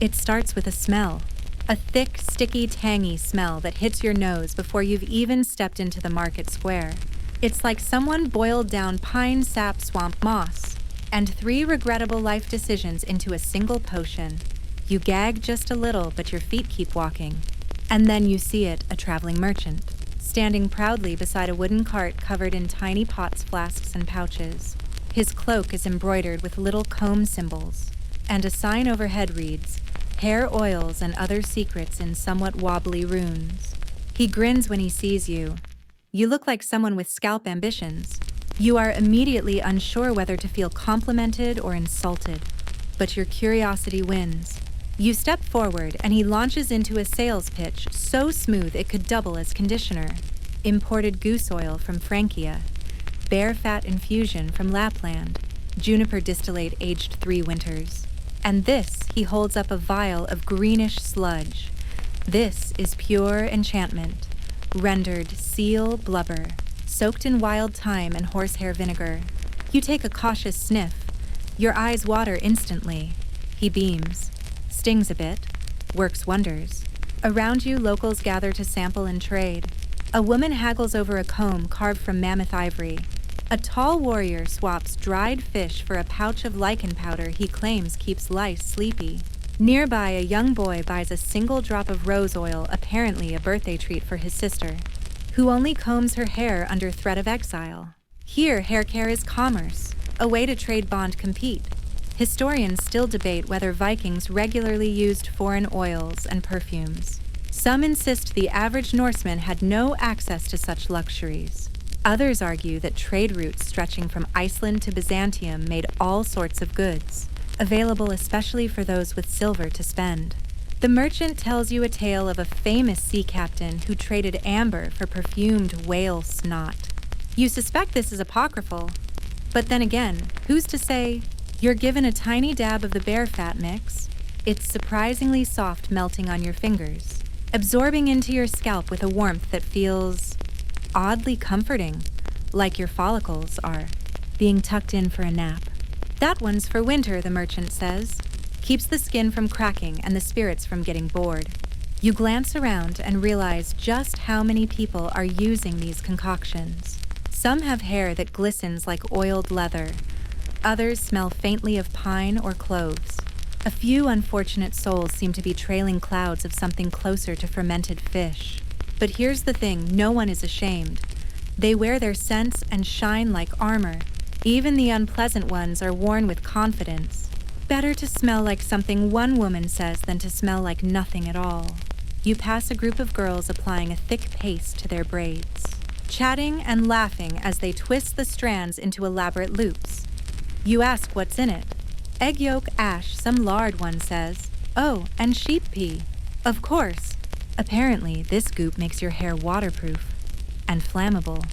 It starts with a smell. A thick, sticky, tangy smell that hits your nose before you've even stepped into the market square. It's like someone boiled down pine sap swamp moss and 3 regrettable life decisions into a single potion. You gag just a little, but your feet keep walking. And then you see it, a traveling merchant, standing proudly beside a wooden cart covered in tiny pots, flasks, and pouches. His cloak is embroidered with little comb symbols, and a sign overhead reads, Hair oils and other secrets in somewhat wobbly runes. He grins when he sees you. You look like someone with scalp ambitions. You are immediately unsure whether to feel complimented or insulted, but your curiosity wins. You step forward and he launches into a sales pitch so smooth it could double as conditioner. Imported goose oil from Francia, bear fat infusion from Lapland, juniper distillate aged 3 winters. And this, he holds up a vial of greenish sludge. This is pure enchantment, rendered seal blubber, soaked in wild thyme and horsehair vinegar. You take a cautious sniff. Your eyes water instantly. He beams. Stings a bit, works wonders. Around you, locals gather to sample and trade. A woman haggles over a comb carved from mammoth ivory. A tall warrior swaps dried fish for a pouch of lichen powder he claims keeps lice sleepy. Nearby, a young boy buys a single drop of rose oil, apparently a birthday treat for his sister, who only combs her hair under threat of exile. Here, hair care is commerce, a way to trade bond compete. Historians still debate whether Vikings regularly used foreign oils and perfumes. Some insist the average Norseman had no access to such luxuries. Others argue that trade routes stretching from Iceland to Byzantium made all sorts of goods, available especially for those with silver to spend. The merchant tells you a tale of a famous sea captain who traded amber for perfumed whale snot. You suspect this is apocryphal, but then again, who's to say? You're given a tiny dab of the bear fat mix. It's surprisingly soft, melting on your fingers, absorbing into your scalp with a warmth that feels oddly comforting, like your follicles are being tucked in for a nap. That one's for winter, the merchant says. Keeps the skin from cracking and the spirits from getting bored. You glance around and realize just how many people are using these concoctions. Some have hair that glistens like oiled leather. Others smell faintly of pine or cloves. A few unfortunate souls seem to be trailing clouds of something closer to fermented fish. But here's the thing, no one is ashamed. They wear their scents and shine like armor. Even the unpleasant ones are worn with confidence. Better to smell like something one woman says than to smell like nothing at all. You pass a group of girls applying a thick paste to their braids, chatting and laughing as they twist the strands into elaborate loops. You ask what's in it. Egg yolk ash, some lard, one says. Oh, and sheep pea. Of course. Apparently, this goop makes your hair waterproof and flammable.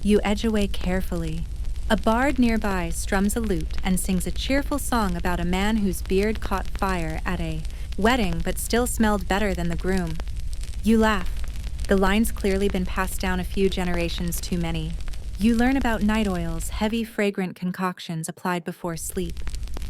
You edge away carefully. A bard nearby strums a lute and sings a cheerful song about a man whose beard caught fire at a wedding but still smelled better than the groom. You laugh. The line's clearly been passed down a few generations too many. You learn about night oils, heavy fragrant concoctions applied before sleep.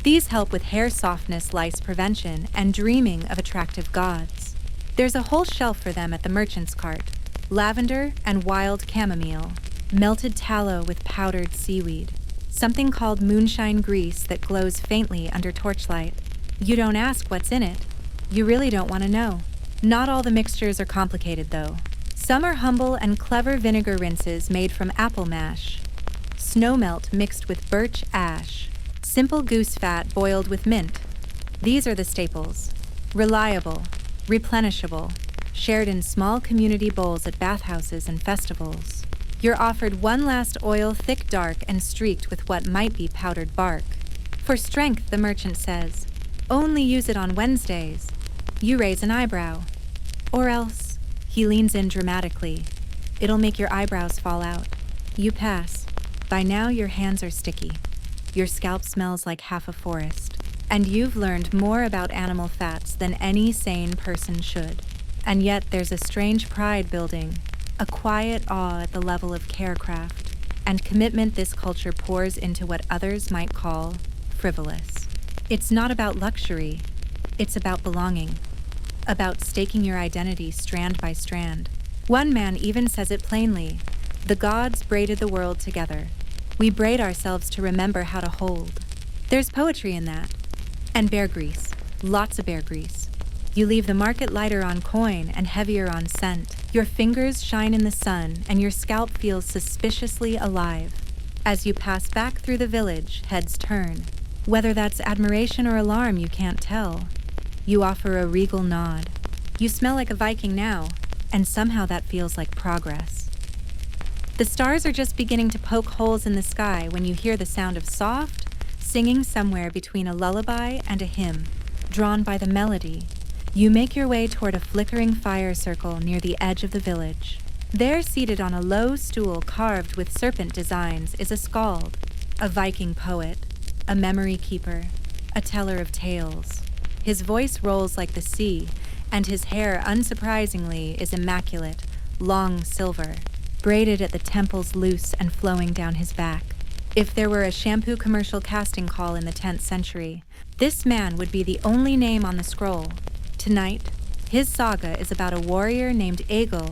These help with hair softness, lice prevention, and dreaming of attractive gods. There's a whole shelf for them at the merchant's cart. Lavender and wild chamomile, melted tallow with powdered seaweed, something called moonshine grease that glows faintly under torchlight. You don't ask what's in it. You really don't want to know. Not all the mixtures are complicated, though. Some are humble and clever vinegar rinses made from apple mash, snowmelt mixed with birch ash, simple goose fat boiled with mint. These are the staples. Reliable, replenishable, shared in small community bowls at bathhouses and festivals. You're offered one last oil, thick, dark, and streaked with what might be powdered bark. For strength, the merchant says, only use it on Wednesdays. You raise an eyebrow. Or else, he leans in dramatically. It'll make your eyebrows fall out. You pass. By now, your hands are sticky. Your scalp smells like half a forest. And you've learned more about animal fats than any sane person should. And yet, there's a strange pride building, a quiet awe at the level of carecraft, and commitment this culture pours into what others might call frivolous. It's not about luxury. It's about belonging. About staking your identity strand by strand. One man even says it plainly. The gods braided the world together. We braid ourselves to remember how to hold. There's poetry in that. And bear grease. Lots of bear grease. You leave the market lighter on coin and heavier on scent. Your fingers shine in the sun and your scalp feels suspiciously alive. As you pass back through the village, heads turn. Whether that's admiration or alarm, you can't tell. You offer a regal nod. You smell like a Viking now, and somehow that feels like progress. The stars are just beginning to poke holes in the sky when you hear the sound of soft singing somewhere between a lullaby and a hymn. Drawn by the melody, you make your way toward a flickering fire circle near the edge of the village. There, seated on a low stool carved with serpent designs, is a skald, a Viking poet, a memory keeper, a teller of tales. His voice rolls like the sea, and his hair, unsurprisingly, is immaculate, long silver, braided at the temples loose and flowing down his back. If there were a shampoo commercial casting call in the 10th century, this man would be the only name on the scroll. Tonight, his saga is about a warrior named Egil,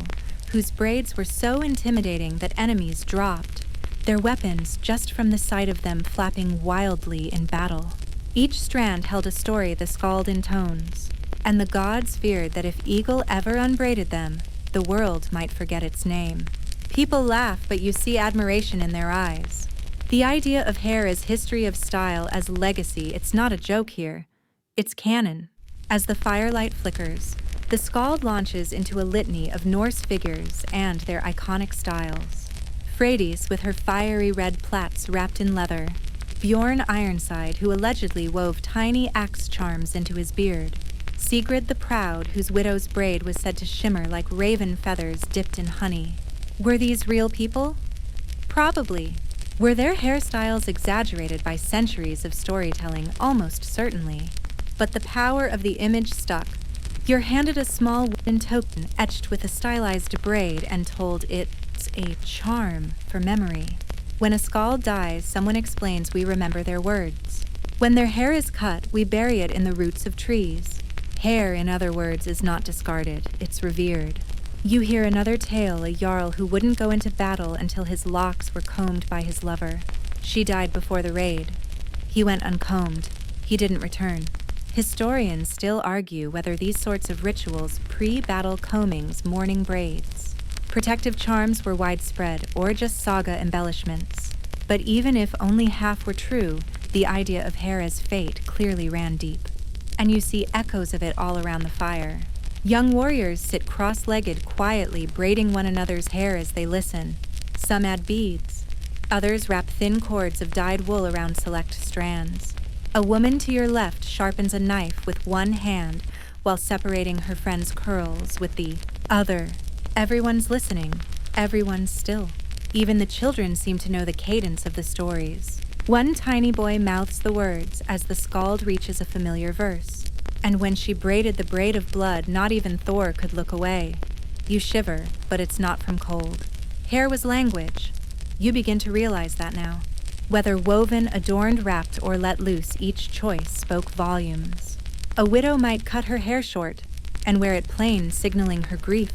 whose braids were so intimidating that enemies dropped, their weapons just from the sight of them flapping wildly in battle. Each strand held a story the skald intones, and the gods feared that if Egil ever unbraided them, the world might forget its name. People laugh, but you see admiration in their eyes. The idea of hair as history of style, as legacy, it's not a joke here. It's canon. As the firelight flickers, the skald launches into a litany of Norse figures and their iconic styles. Freydis with her fiery red plaits wrapped in leather, Bjorn Ironside, who allegedly wove tiny axe charms into his beard, Sigrid the Proud, whose widow's braid was said to shimmer like raven feathers dipped in honey. Were these real people? Probably. Were their hairstyles exaggerated by centuries of storytelling? Almost certainly. But the power of the image stuck. You're handed a small wooden token etched with a stylized braid and told it's a charm for memory. When a skald dies, someone explains we remember their words. When their hair is cut, we bury it in the roots of trees. Hair, in other words, is not discarded, it's revered. You hear another tale, a jarl who wouldn't go into battle until his locks were combed by his lover. She died before the raid. He went uncombed. He didn't return. Historians still argue whether these sorts of rituals pre-battle combing's morning braids. Protective charms were widespread or just saga embellishments. But even if only half were true, the idea of hair as fate clearly ran deep. And you see echoes of it all around the fire. Young warriors sit cross-legged quietly braiding one another's hair as they listen. Some add beads. Others wrap thin cords of dyed wool around select strands. A woman to your left sharpens a knife with one hand while separating her friend's curls with the other. Everyone's listening. Everyone's still. Even the children seem to know the cadence of the stories. One tiny boy mouths the words as the skald reaches a familiar verse. And when she braided the braid of blood, not even Thor could look away. You shiver, but it's not from cold. Hair was language. You begin to realize that now. Whether woven, adorned, wrapped, or let loose, each choice spoke volumes. A widow might cut her hair short and wear it plain, signaling her grief.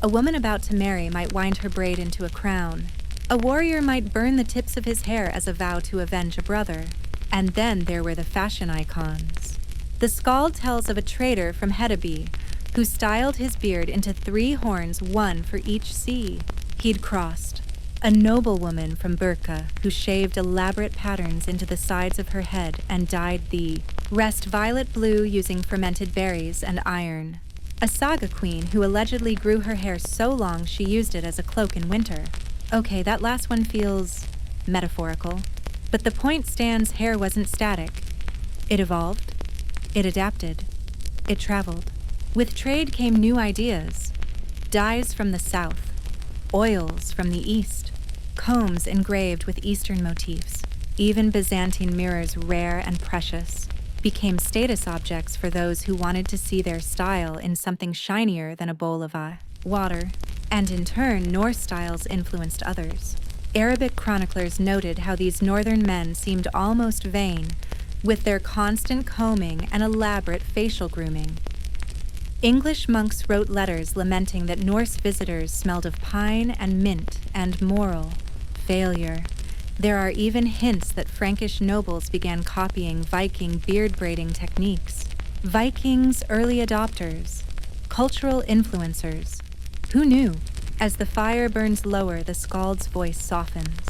A woman about to marry might wind her braid into a crown. A warrior might burn the tips of his hair as a vow to avenge a brother. And then there were the fashion icons. The skald tells of a trader from Hedeby who styled his beard into 3 horns, one for each sea he'd crossed. A noblewoman from Burka who shaved elaborate patterns into the sides of her head and dyed the rest violet blue using fermented berries and iron. A saga queen who allegedly grew her hair so long she used it as a cloak in winter. Okay, that last one feels metaphorical. But the point stands, hair wasn't static. It evolved. It adapted. It traveled. With trade came new ideas. Dyes from the south. Oils from the east. Combs engraved with Eastern motifs. Even Byzantine mirrors, rare and precious, became status objects for those who wanted to see their style in something shinier than a bowl of water. And in turn, Norse styles influenced others. Arabic chroniclers noted how these northern men seemed almost vain, with their constant combing and elaborate facial grooming. English monks wrote letters lamenting that Norse visitors smelled of pine and mint and moral failure. There are even hints that Frankish nobles began copying Viking beard braiding techniques. Vikings, early adopters, cultural influencers. Who knew? As the fire burns lower, the skald's voice softens.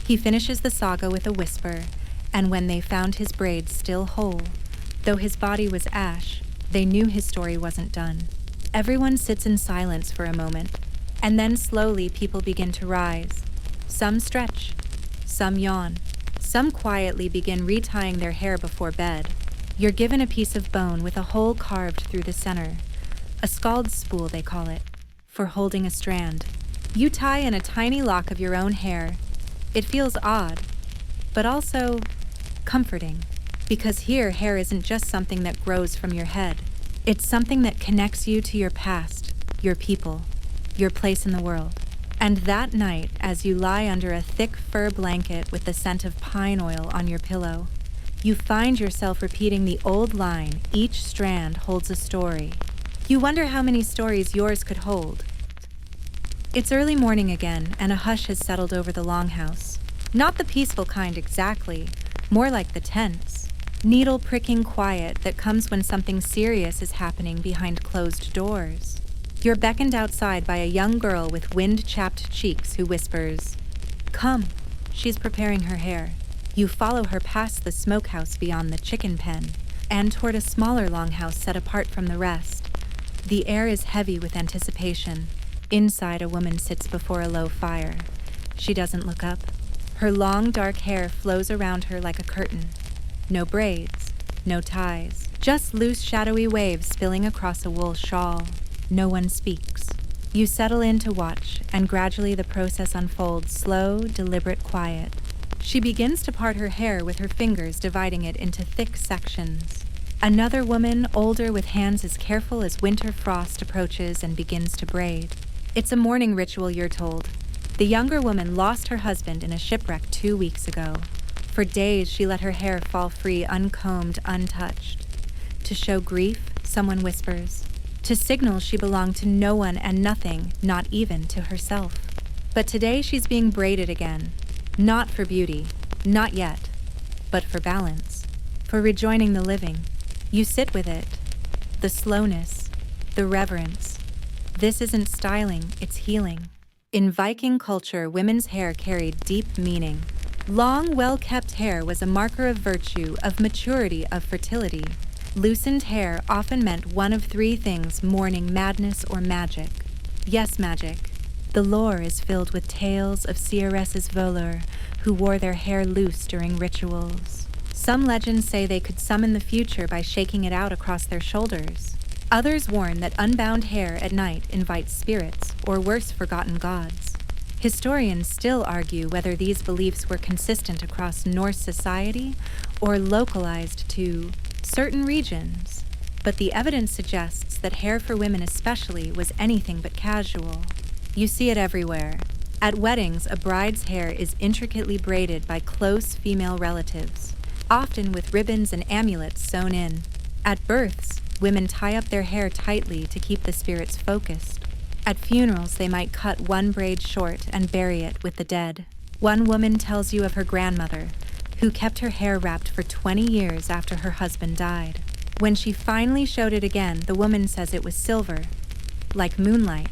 He finishes the saga with a whisper, and when they found his braids still whole, though his body was ash, they knew his story wasn't done. Everyone sits in silence for a moment, and then slowly people begin to rise. Some stretch. Some yawn. Some quietly begin retying their hair before bed. You're given a piece of bone with a hole carved through the center. A skald's spool, they call it, for holding a strand. You tie in a tiny lock of your own hair. It feels odd, but also comforting. Because here, hair isn't just something that grows from your head. It's something that connects you to your past, your people, your place in the world. And that night, as you lie under a thick fur blanket with the scent of pine oil on your pillow, you find yourself repeating the old line, each strand holds a story. You wonder how many stories yours could hold. It's early morning again, and a hush has settled over the longhouse. Not the peaceful kind exactly, more like the tense, needle-pricking quiet that comes when something serious is happening behind closed doors. You're beckoned outside by a young girl with wind-chapped cheeks who whispers, "Come." She's preparing her hair. You follow her past the smokehouse beyond the chicken pen and toward a smaller longhouse set apart from the rest. The air is heavy with anticipation. Inside, a woman sits before a low fire. She doesn't look up. Her long, dark hair flows around her like a curtain. No braids, no ties, just loose, shadowy waves spilling across a wool shawl. No one speaks. You settle in to watch, and gradually the process unfolds, slow, deliberate quiet. She begins to part her hair with her fingers, dividing it into thick sections. Another woman, older, with hands as careful as winter frost, approaches and begins to braid. It's a mourning ritual, you're told. The younger woman lost her husband in a shipwreck 2 weeks ago. For days, she let her hair fall free, uncombed, untouched. To show grief, someone whispers. To signal she belonged to no one and nothing, not even to herself. But today she's being braided again. Not for beauty. Not yet. but for balance, for rejoining the living. You sit with it, the slowness, the reverence. This isn't styling, it's healing. In Viking culture, women's hair carried deep meaning. Long, well-kept hair was a marker of virtue, of maturity, of fertility. Loosened hair often meant one of three things: mourning, madness, or magic. Yes, magic. The lore is filled with tales of seeresses volur who wore their hair loose during rituals. Some legends say they could summon the future by shaking it out across their shoulders. Others warn that unbound hair at night invites spirits, or worse, forgotten gods. Historians still argue whether these beliefs were consistent across Norse society or localized to certain regions, but the evidence suggests that hair for women especially was anything but casual. You see it everywhere. At weddings, a bride's hair is intricately braided by close female relatives, often with ribbons and amulets sewn in. At births, women tie up their hair tightly to keep the spirits focused. At funerals, they might cut one braid short and bury it with the dead. One woman tells you of her grandmother, who kept her hair wrapped for 20 years after her husband died. When she finally showed it again, the woman says it was silver, like moonlight.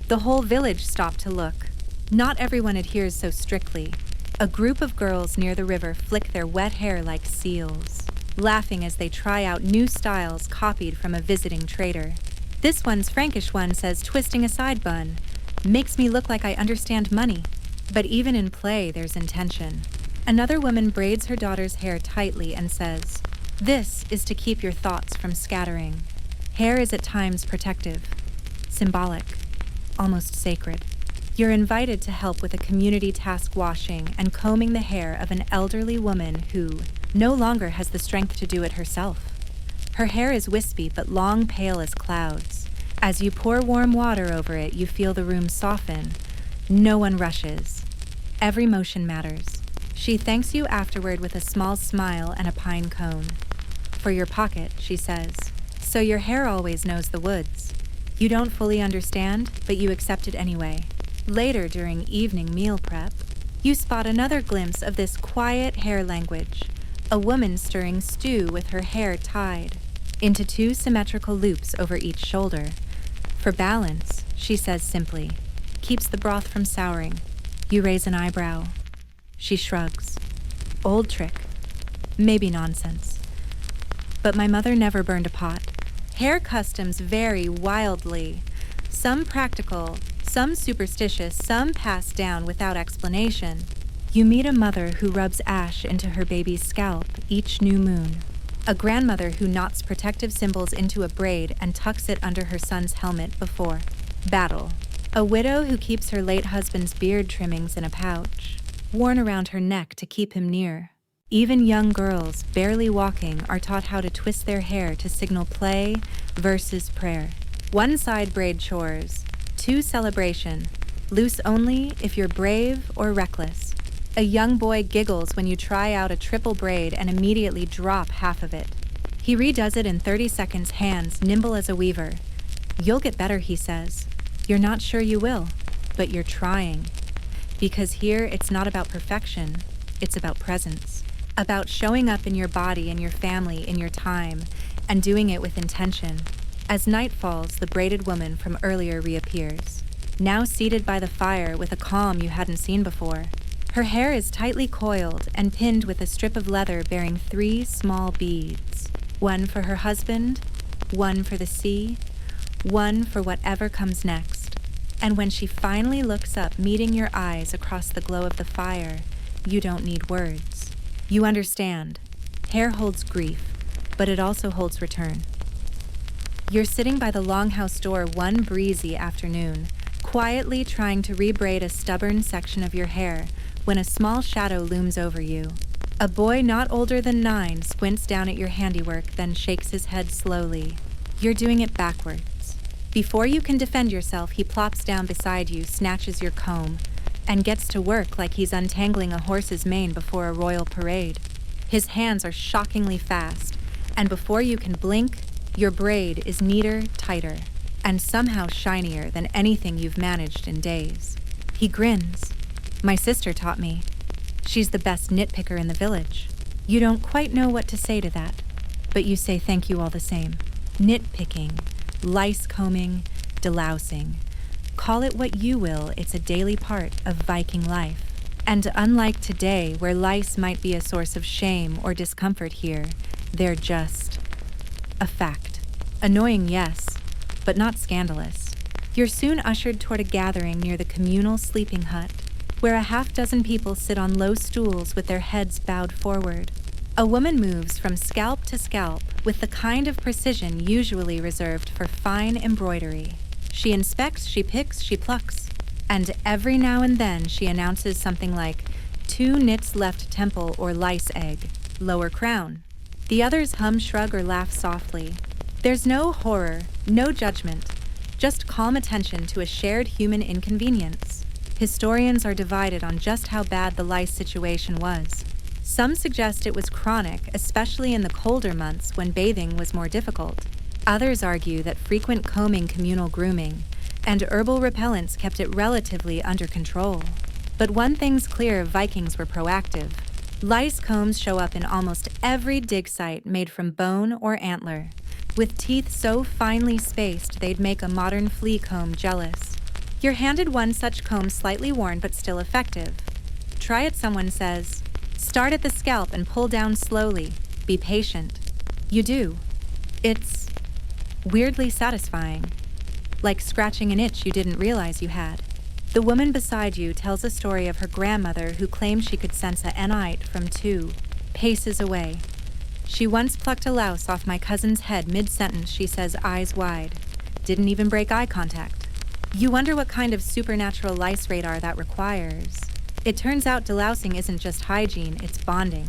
The whole village stopped to look. Not everyone adheres so strictly. A group of girls near the river flick their wet hair like seals, laughing as they try out new styles copied from a visiting trader. This one's Frankish one says twisting a side bun makes me look like I understand money. But even in play, there's intention. Another woman braids her daughter's hair tightly and says, "This is to keep your thoughts from scattering." Hair is at times protective, symbolic, almost sacred. You're invited to help with a community task, washing and combing the hair of an elderly woman who no longer has the strength to do it herself. Her hair is wispy but long, pale as clouds. As you pour warm water over it, you feel the room soften. No one rushes. Every motion matters. She thanks you afterward with a small smile and a pine cone. "For your pocket," she says. So your hair always knows the woods. You don't fully understand, but you accept it anyway. Later, during evening meal prep, you spot another glimpse of this quiet hair language. A woman stirring stew with her hair tied into two symmetrical loops over each shoulder. "For balance," she says simply. "Keeps the broth from souring." You raise an eyebrow. She shrugs. "Old trick. Maybe nonsense. But my mother never burned a pot." Hair customs vary wildly. Some practical, some superstitious, some passed down without explanation. You meet a mother who rubs ash into her baby's scalp each new moon. A grandmother who knots protective symbols into a braid and tucks it under her son's helmet before battle. A widow who keeps her late husband's beard trimmings in a pouch, worn around her neck to keep him near. Even young girls, barely walking, are taught how to twist their hair to signal play versus prayer. One side braid chores, two celebration, loose only if you're brave or reckless. A young boy giggles when you try out a triple braid and immediately drop half of it. He redoes it in 30 seconds, hands nimble as a weaver. "You'll get better," he says. You're not sure you will, but you're trying. Because here it's not about perfection, it's about presence. About showing up in your body, in your family, in your time, and doing it with intention. As night falls, the braided woman from earlier reappears, now seated by the fire with a calm you hadn't seen before. Her hair is tightly coiled and pinned with a strip of leather bearing 3 small beads. One for her husband, one for the sea, one for whatever comes next. And when she finally looks up, meeting your eyes across the glow of the fire, you don't need words. You understand. Hair holds grief, but it also holds return. You're sitting by the longhouse door one breezy afternoon, quietly trying to rebraid a stubborn section of your hair when a small shadow looms over you. A boy not older than 9 squints down at your handiwork, then shakes his head slowly. You're doing it backwards. Before you can defend yourself, he plops down beside you, snatches your comb, and gets to work like he's untangling a horse's mane before a royal parade. His hands are shockingly fast, and before you can blink, your braid is neater, tighter, and somehow shinier than anything you've managed in days. He grins. "My sister taught me. She's the best nitpicker in the village." You don't quite know what to say to that, but you say thank you all the same. Nitpicking, lice combing, delousing. Call it what you will, it's a daily part of Viking life. And unlike today, where lice might be a source of shame or discomfort here, they're just a fact. Annoying, yes, but not scandalous. You're soon ushered toward a gathering near the communal sleeping hut, where a half-dozen people sit on low stools with their heads bowed forward. A woman moves from scalp to scalp with the kind of precision usually reserved for fine embroidery. She inspects, she picks, she plucks, and every now and then she announces something like 2 nits left temple or lice egg, lower crown. The others hum, shrug, or laugh softly. There's no horror, no judgment, just calm attention to a shared human inconvenience. Historians are divided on just how bad the lice situation was. Some suggest it was chronic, especially in the colder months when bathing was more difficult. Others argue that frequent combing, communal grooming, and herbal repellents kept it relatively under control. But one thing's clear, Vikings were proactive. Lice combs show up in almost every dig site made from bone or antler, with teeth so finely spaced they'd make a modern flea comb jealous. You're handed one such comb, slightly worn but still effective. Try it, someone says. Start at the scalp and pull down slowly. Be patient. You do. It's weirdly satisfying, like scratching an itch you didn't realize you had. The woman beside you tells a story of her grandmother who claimed she could sense a enite from 2 paces away. She once plucked a louse off my cousin's head mid-sentence, she says, eyes wide. Didn't even break eye contact. You wonder what kind of supernatural lice radar that requires. It turns out delousing isn't just hygiene, it's bonding.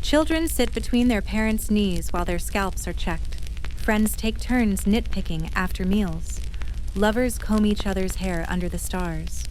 Children sit between their parents' knees while their scalps are checked. Friends take turns nitpicking after meals. Lovers comb each other's hair under the stars.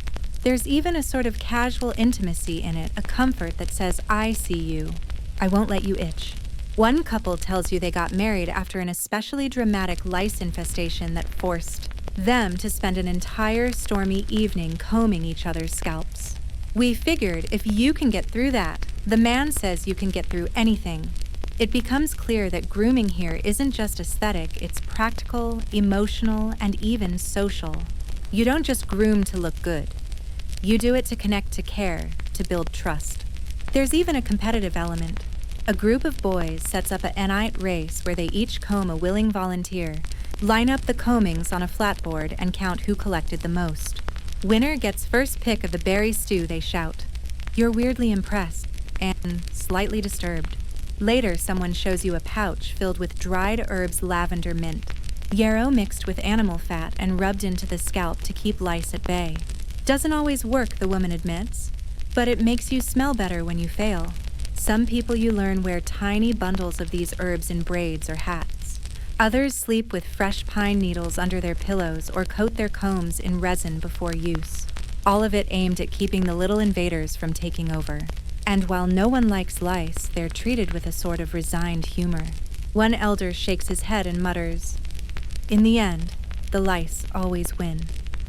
There's even a sort of casual intimacy in it, a comfort that says, I see you. I won't let you itch. One couple tells you they got married after an especially dramatic lice infestation that forced them to spend an entire stormy evening combing each other's scalps. We figured if you can get through that, the man says you can get through anything. It becomes clear that grooming here isn't just aesthetic, it's practical, emotional, and even social. You don't just groom to look good. You do it to connect, to care, to build trust. There's even a competitive element. A group of boys sets up a enite race where they each comb a willing volunteer, line up the combings on a flatboard, and count who collected the most. Winner gets first pick of the berry stew, they shout. You're weirdly impressed and slightly disturbed. Later, someone shows you a pouch filled with dried herbs, lavender, mint, yarrow mixed with animal fat and rubbed into the scalp to keep lice at bay. Doesn't always work, the woman admits, but it makes you smell better when you fail. Some people, you learn, wear tiny bundles of these herbs in braids or hats. Others sleep with fresh pine needles under their pillows or coat their combs in resin before use. All of it aimed at keeping the little invaders from taking over. And while no one likes lice, they're treated with a sort of resigned humor. One elder shakes his head and mutters, in the end, the lice always win.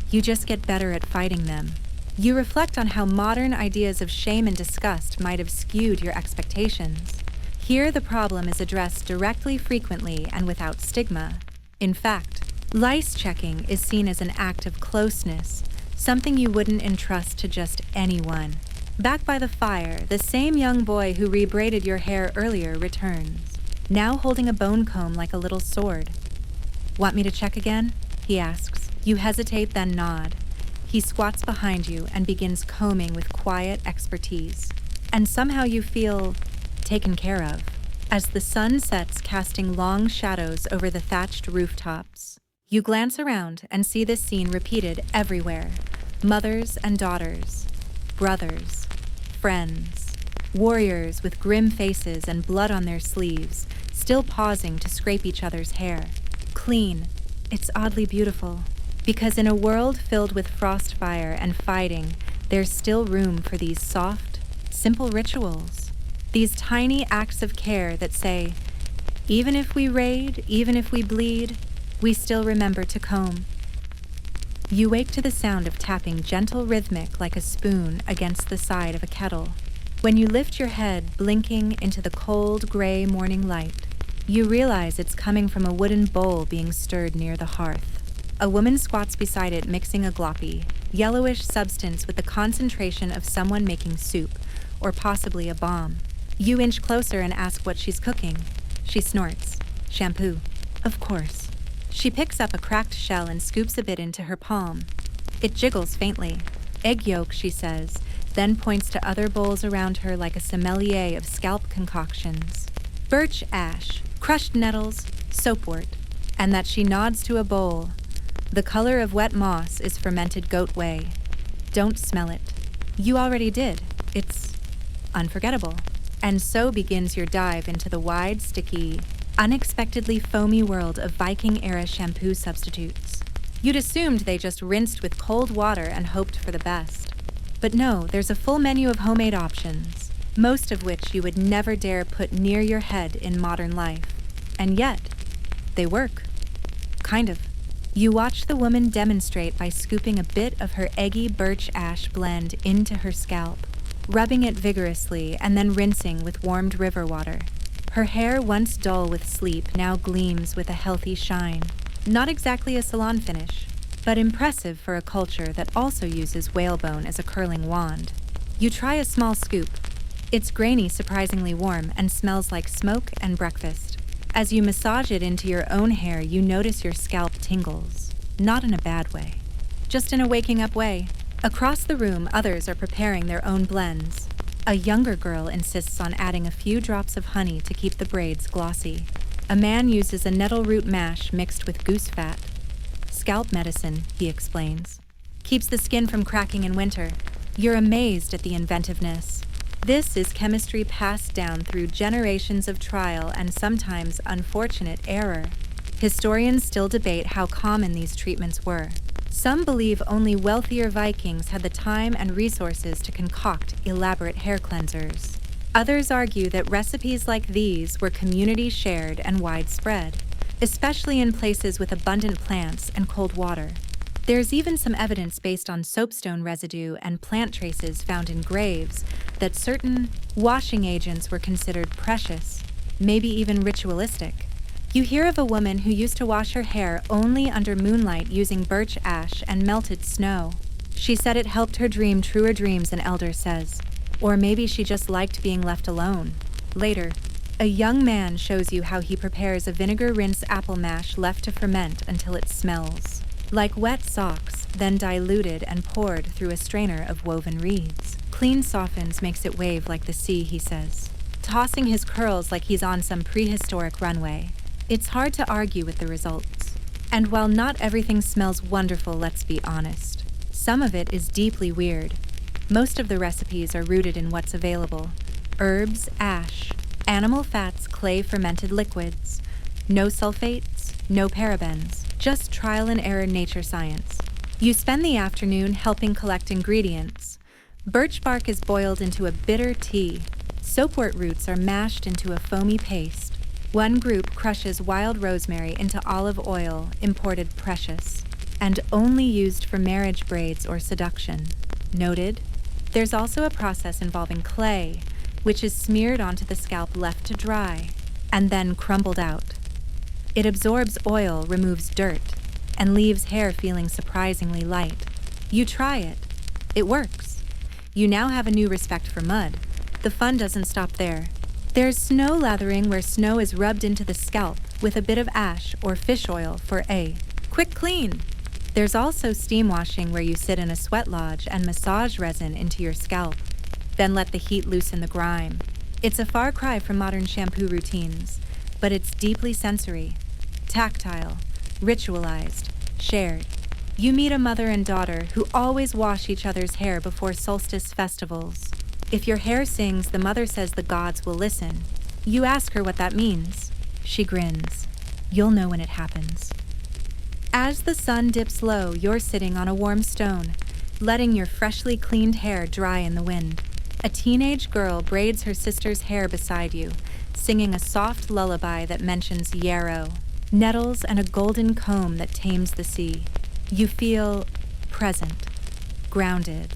You just get better at fighting them. You reflect on how modern ideas of shame and disgust might have skewed your expectations. Here, the problem is addressed directly, frequently, and without stigma. In fact, lice checking is seen as an act of closeness, something you wouldn't entrust to just anyone. Back by the fire, the same young boy who rebraided your hair earlier returns, now holding a bone comb like a little sword. Want me to check again? He asks. You hesitate, then nod. He squats behind you and begins combing with quiet expertise. And somehow you feel taken care of, as the sun sets, casting long shadows over the thatched rooftops. You glance around and see this scene repeated everywhere. Mothers and daughters, brothers, friends, warriors with grim faces and blood on their sleeves, still pausing to scrape each other's hair. Clean. It's oddly beautiful, because in a world filled with frostfire and fighting, there's still room for these soft, simple rituals. These tiny acts of care that say, even if we raid, even if we bleed, we still remember to comb. You wake to the sound of tapping, gentle, rhythmic, like a spoon against the side of a kettle. When you lift your head, blinking into the cold, gray morning light, you realize it's coming from a wooden bowl being stirred near the hearth. A woman squats beside it, mixing a gloppy, yellowish substance with the concentration of someone making soup, or possibly a bomb. You inch closer and ask what she's cooking. She snorts. Shampoo. Of course. She picks up a cracked shell and scoops a bit into her palm. It jiggles faintly. Egg yolk, she says, then points to other bowls around her like a sommelier of scalp concoctions. Birch ash, crushed nettles, soapwort, and that she nods to a bowl. The color of wet moss is fermented goat whey. Don't smell it. You already did. It's unforgettable. And so begins your dive into the wide, sticky, unexpectedly foamy world of Viking-era shampoo substitutes. You'd assumed they just rinsed with cold water and hoped for the best. But no, there's a full menu of homemade options, most of which you would never dare put near your head in modern life. And yet, they work. Kind of. You watch the woman demonstrate by scooping a bit of her eggy birch ash blend into her scalp, rubbing it vigorously and then rinsing with warmed river water. Her hair, once dull with sleep, now gleams with a healthy shine. Not exactly a salon finish, but impressive for a culture that also uses whalebone as a curling wand. You try a small scoop. It's grainy, surprisingly warm, and smells like smoke and breakfast. As you massage it into your own hair, you notice your scalp tingles. Not in a bad way, just in a waking up way. Across the room, others are preparing their own blends. A younger girl insists on adding a few drops of honey to keep the braids glossy. A man uses a nettle root mash mixed with goose fat. Scalp medicine, he explains. Keeps the skin from cracking in winter. You're amazed at the inventiveness. This is chemistry passed down through generations of trial and sometimes unfortunate error. Historians still debate how common these treatments were. Some believe only wealthier Vikings had the time and resources to concoct elaborate hair cleansers. Others argue that recipes like these were community shared and widespread, especially in places with abundant plants and cold water. There's even some evidence based on soapstone residue and plant traces found in graves that certain washing agents were considered precious, maybe even ritualistic. You hear of a woman who used to wash her hair only under moonlight using birch ash and melted snow. She said it helped her dream truer dreams, an elder says. Or maybe she just liked being left alone. Later, a young man shows you how he prepares a vinegar-rinsed apple mash left to ferment until it smells like wet socks, then diluted and poured through a strainer of woven reeds. Clean softens makes it wave like the sea, he says, tossing his curls like he's on some prehistoric runway. It's hard to argue with the results. And while not everything smells wonderful, let's be honest, some of it is deeply weird. Most of the recipes are rooted in what's available. Herbs, ash, animal fats, clay fermented liquids. No sulfates, no parabens, just trial and error nature science. You spend the afternoon helping collect ingredients. Birch bark is boiled into a bitter tea. Soapwort roots are mashed into a foamy paste. One group crushes wild rosemary into olive oil, imported precious, and only used for marriage braids or seduction. Noted? There's also a process involving clay, which is smeared onto the scalp left to dry, and then crumbled out. It absorbs oil, removes dirt, and leaves hair feeling surprisingly light. You try it. It works. You now have a new respect for mud. The fun doesn't stop there. There's snow lathering where snow is rubbed into the scalp with a bit of ash or fish oil for a quick clean. There's also steam washing where you sit in a sweat lodge and massage resin into your scalp, then let the heat loosen the grime. It's a far cry from modern shampoo routines, but it's deeply sensory, tactile, ritualized, shared. You meet a mother and daughter who always wash each other's hair before solstice festivals. If your hair sings, the mother says the gods will listen. You ask her what that means. She grins. You'll know when it happens. As the sun dips low, you're sitting on a warm stone, letting your freshly cleaned hair dry in the wind. A teenage girl braids her sister's hair beside you, singing a soft lullaby that mentions yarrow, nettles, and a golden comb that tames the sea. You feel present, grounded,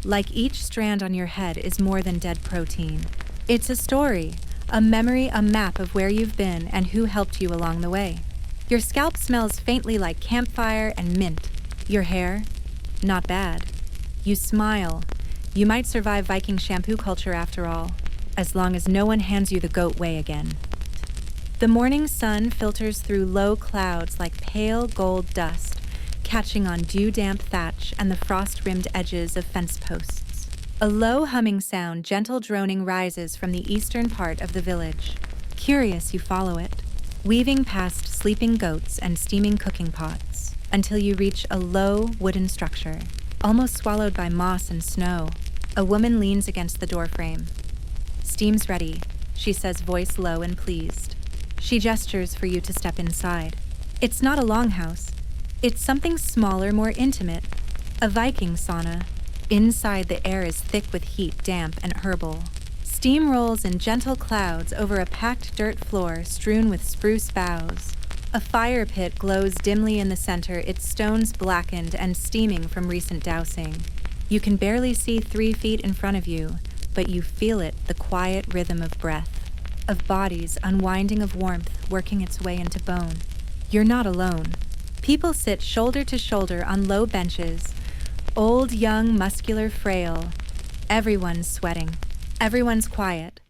like each strand on your head is more than dead protein. It's a story, a memory, a map of where you've been and who helped you along the way. Your scalp smells faintly like campfire and mint. Your hair? Not bad. You smile. You might survive Viking shampoo culture after all, as long as no one hands you the goat way again. The morning sun filters through low clouds like pale gold dust, catching on dew-damp thatch and the frost-rimmed edges of fence posts. A low humming sound, gentle droning, rises from the eastern part of the village. Curious, you follow it, weaving past sleeping goats and steaming cooking pots, until you reach a low wooden structure, almost swallowed by moss and snow. A woman leans against the doorframe. "Steam's ready," she says, voice low and pleased. She gestures for you to step inside. It's not a longhouse. It's something smaller, more intimate. A Viking sauna. Inside, the air is thick with heat, damp and herbal. Steam rolls in gentle clouds over a packed dirt floor strewn with spruce boughs. A fire pit glows dimly in the center, its stones blackened and steaming from recent dousing. You can barely see 3 feet in front of you, but you feel it, the quiet rhythm of breath, of bodies unwinding, of warmth working its way into bone. You're not alone. People sit shoulder to shoulder on low benches, old, young, muscular, frail. Everyone's sweating. Everyone's quiet.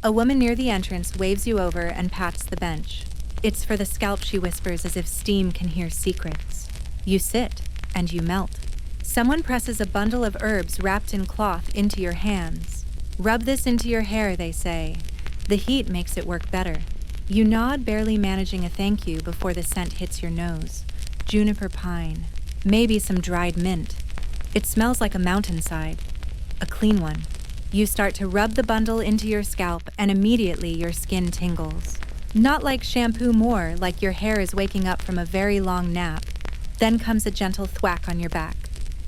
A woman near the entrance waves you over and pats the bench. "It's for the scalp," she whispers, as if steam can hear secrets. You sit, and you melt. Someone presses a bundle of herbs wrapped in cloth into your hands. "Rub this into your hair," they say. "The heat makes it work better." You nod, barely managing a thank you before the scent hits your nose. Juniper pine. Maybe some dried mint. It smells like a mountainside. A clean one. You start to rub the bundle into your scalp, and immediately your skin tingles. Not like shampoo, more like your hair is waking up from a very long nap. Then comes a gentle thwack on your back.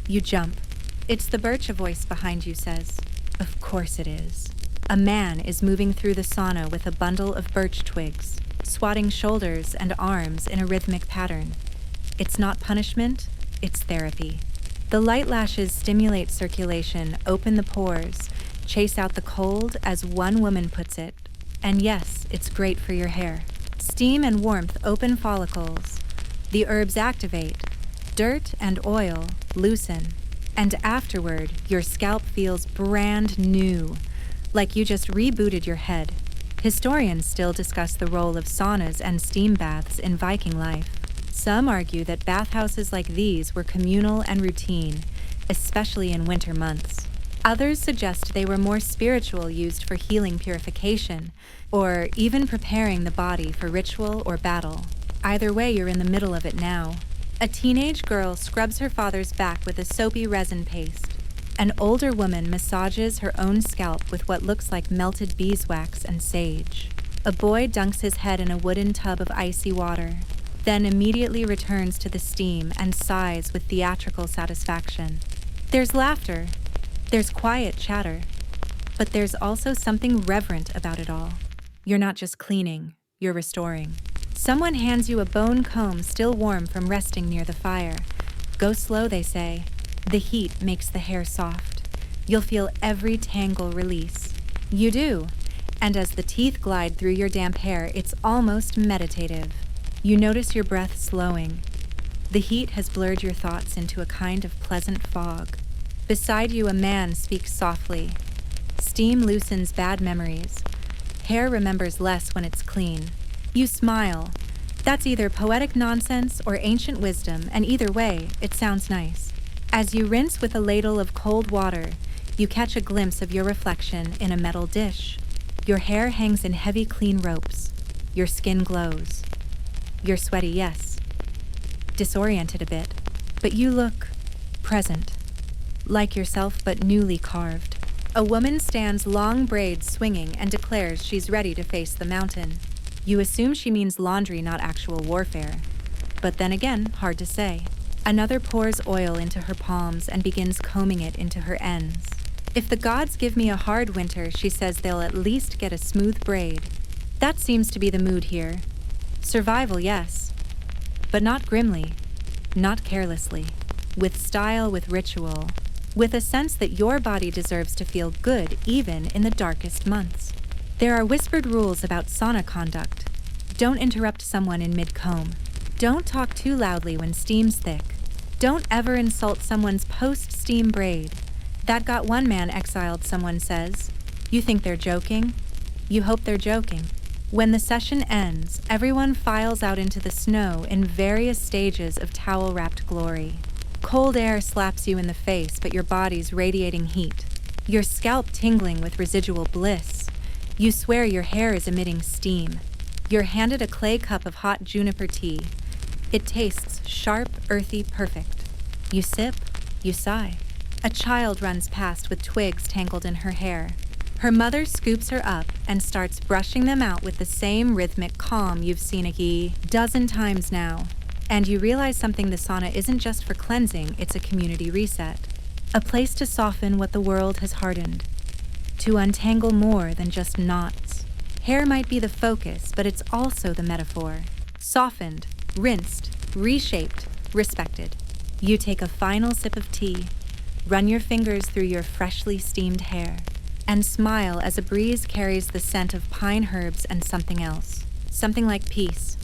You jump. "It's the birch," a voice behind you says. Of course it is. A man is moving through the sauna with a bundle of birch twigs, swatting shoulders and arms in a rhythmic pattern. It's not punishment, it's therapy. The light lashes stimulate circulation, open the pores, chase out the cold, as one woman puts it. And yes, it's great for your hair. Steam and warmth open follicles. The herbs activate. Dirt and oil loosen. And afterward, your scalp feels brand new, like you just rebooted your head. Historians still discuss the role of saunas and steam baths in Viking life. Some argue that bathhouses like these were communal and routine, especially in winter months. Others suggest they were more spiritual, used for healing, purification, or even preparing the body for ritual or battle. Either way, you're in the middle of it now. A teenage girl scrubs her father's back with a soapy resin paste. An older woman massages her own scalp with what looks like melted beeswax and sage. A boy dunks his head in a wooden tub of icy water, then immediately returns to the steam and sighs with theatrical satisfaction. There's laughter. There's quiet chatter. But there's also something reverent about it all. You're not just cleaning, you're restoring. Someone hands you a bone comb still warm from resting near the fire. Go slow, they say. The heat makes the hair soft. You'll feel every tangle release. You do. And as the teeth glide through your damp hair, it's almost meditative. You notice your breath slowing. The heat has blurred your thoughts into a kind of pleasant fog. Beside you, a man speaks softly. Steam loosens bad memories. Hair remembers less when it's clean. You smile. That's either poetic nonsense or ancient wisdom, and either way, it sounds nice. As you rinse with a ladle of cold water, you catch a glimpse of your reflection in a metal dish. Your hair hangs in heavy, clean ropes. Your skin glows. You're sweaty, yes. Disoriented a bit, but you look present. Like yourself, but newly carved. A woman stands, long braids swinging, and declares she's ready to face the mountain. You assume she means laundry, not actual warfare. But then again, hard to say. Another pours oil into her palms and begins combing it into her ends. If the gods give me a hard winter, she says they'll at least get a smooth braid. That seems to be the mood here. Survival, yes. But not grimly. Not carelessly. With style, with ritual. with a sense that your body deserves to feel good even in the darkest months. There are whispered rules about sauna conduct. Don't interrupt someone in mid-comb. Don't talk too loudly when steam's thick. Don't ever insult someone's post-steam braid. That got one man exiled, someone says. You think they're joking? You hope they're joking. When the session ends, everyone files out into the snow in various stages of towel-wrapped glory. Cold air slaps you in the face, but your body's radiating heat. Your scalp tingling with residual bliss. You swear your hair is emitting steam. You're handed a clay cup of hot juniper tea. It tastes sharp, earthy, perfect. You sip, you sigh. A child runs past with twigs tangled in her hair. Her mother scoops her up and starts brushing them out with the same rhythmic calm you've seen a dozen times now. And you realize something: the sauna isn't just for cleansing, it's a community reset. A place to soften what the world has hardened. To untangle more than just knots. Hair might be the focus, but it's also the metaphor. Softened, rinsed, reshaped, respected. You take a final sip of tea, run your fingers through your freshly steamed hair, and smile as a breeze carries the scent of pine herbs and something else. Something like peace.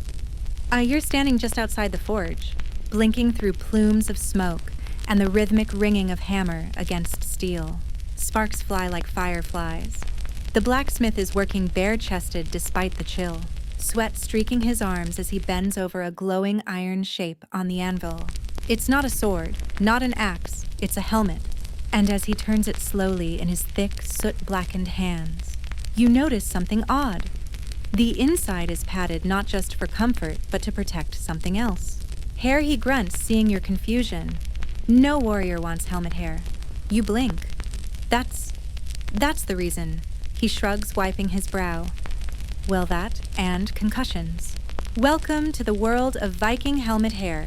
You're standing just outside the forge, blinking through plumes of smoke and the rhythmic ringing of hammer against steel. Sparks fly like fireflies. The blacksmith is working bare-chested despite the chill, sweat streaking his arms as he bends over a glowing iron shape on the anvil. It's not a sword, not an axe, it's a helmet. And as he turns it slowly in his thick, soot-blackened hands, you notice something odd. The inside is padded not just for comfort, but to protect something else. Hair, he grunts, seeing your confusion. No warrior wants helmet hair. You blink. That's the reason. He shrugs, wiping his brow. Well, that and concussions. Welcome to the world of Viking helmet hair,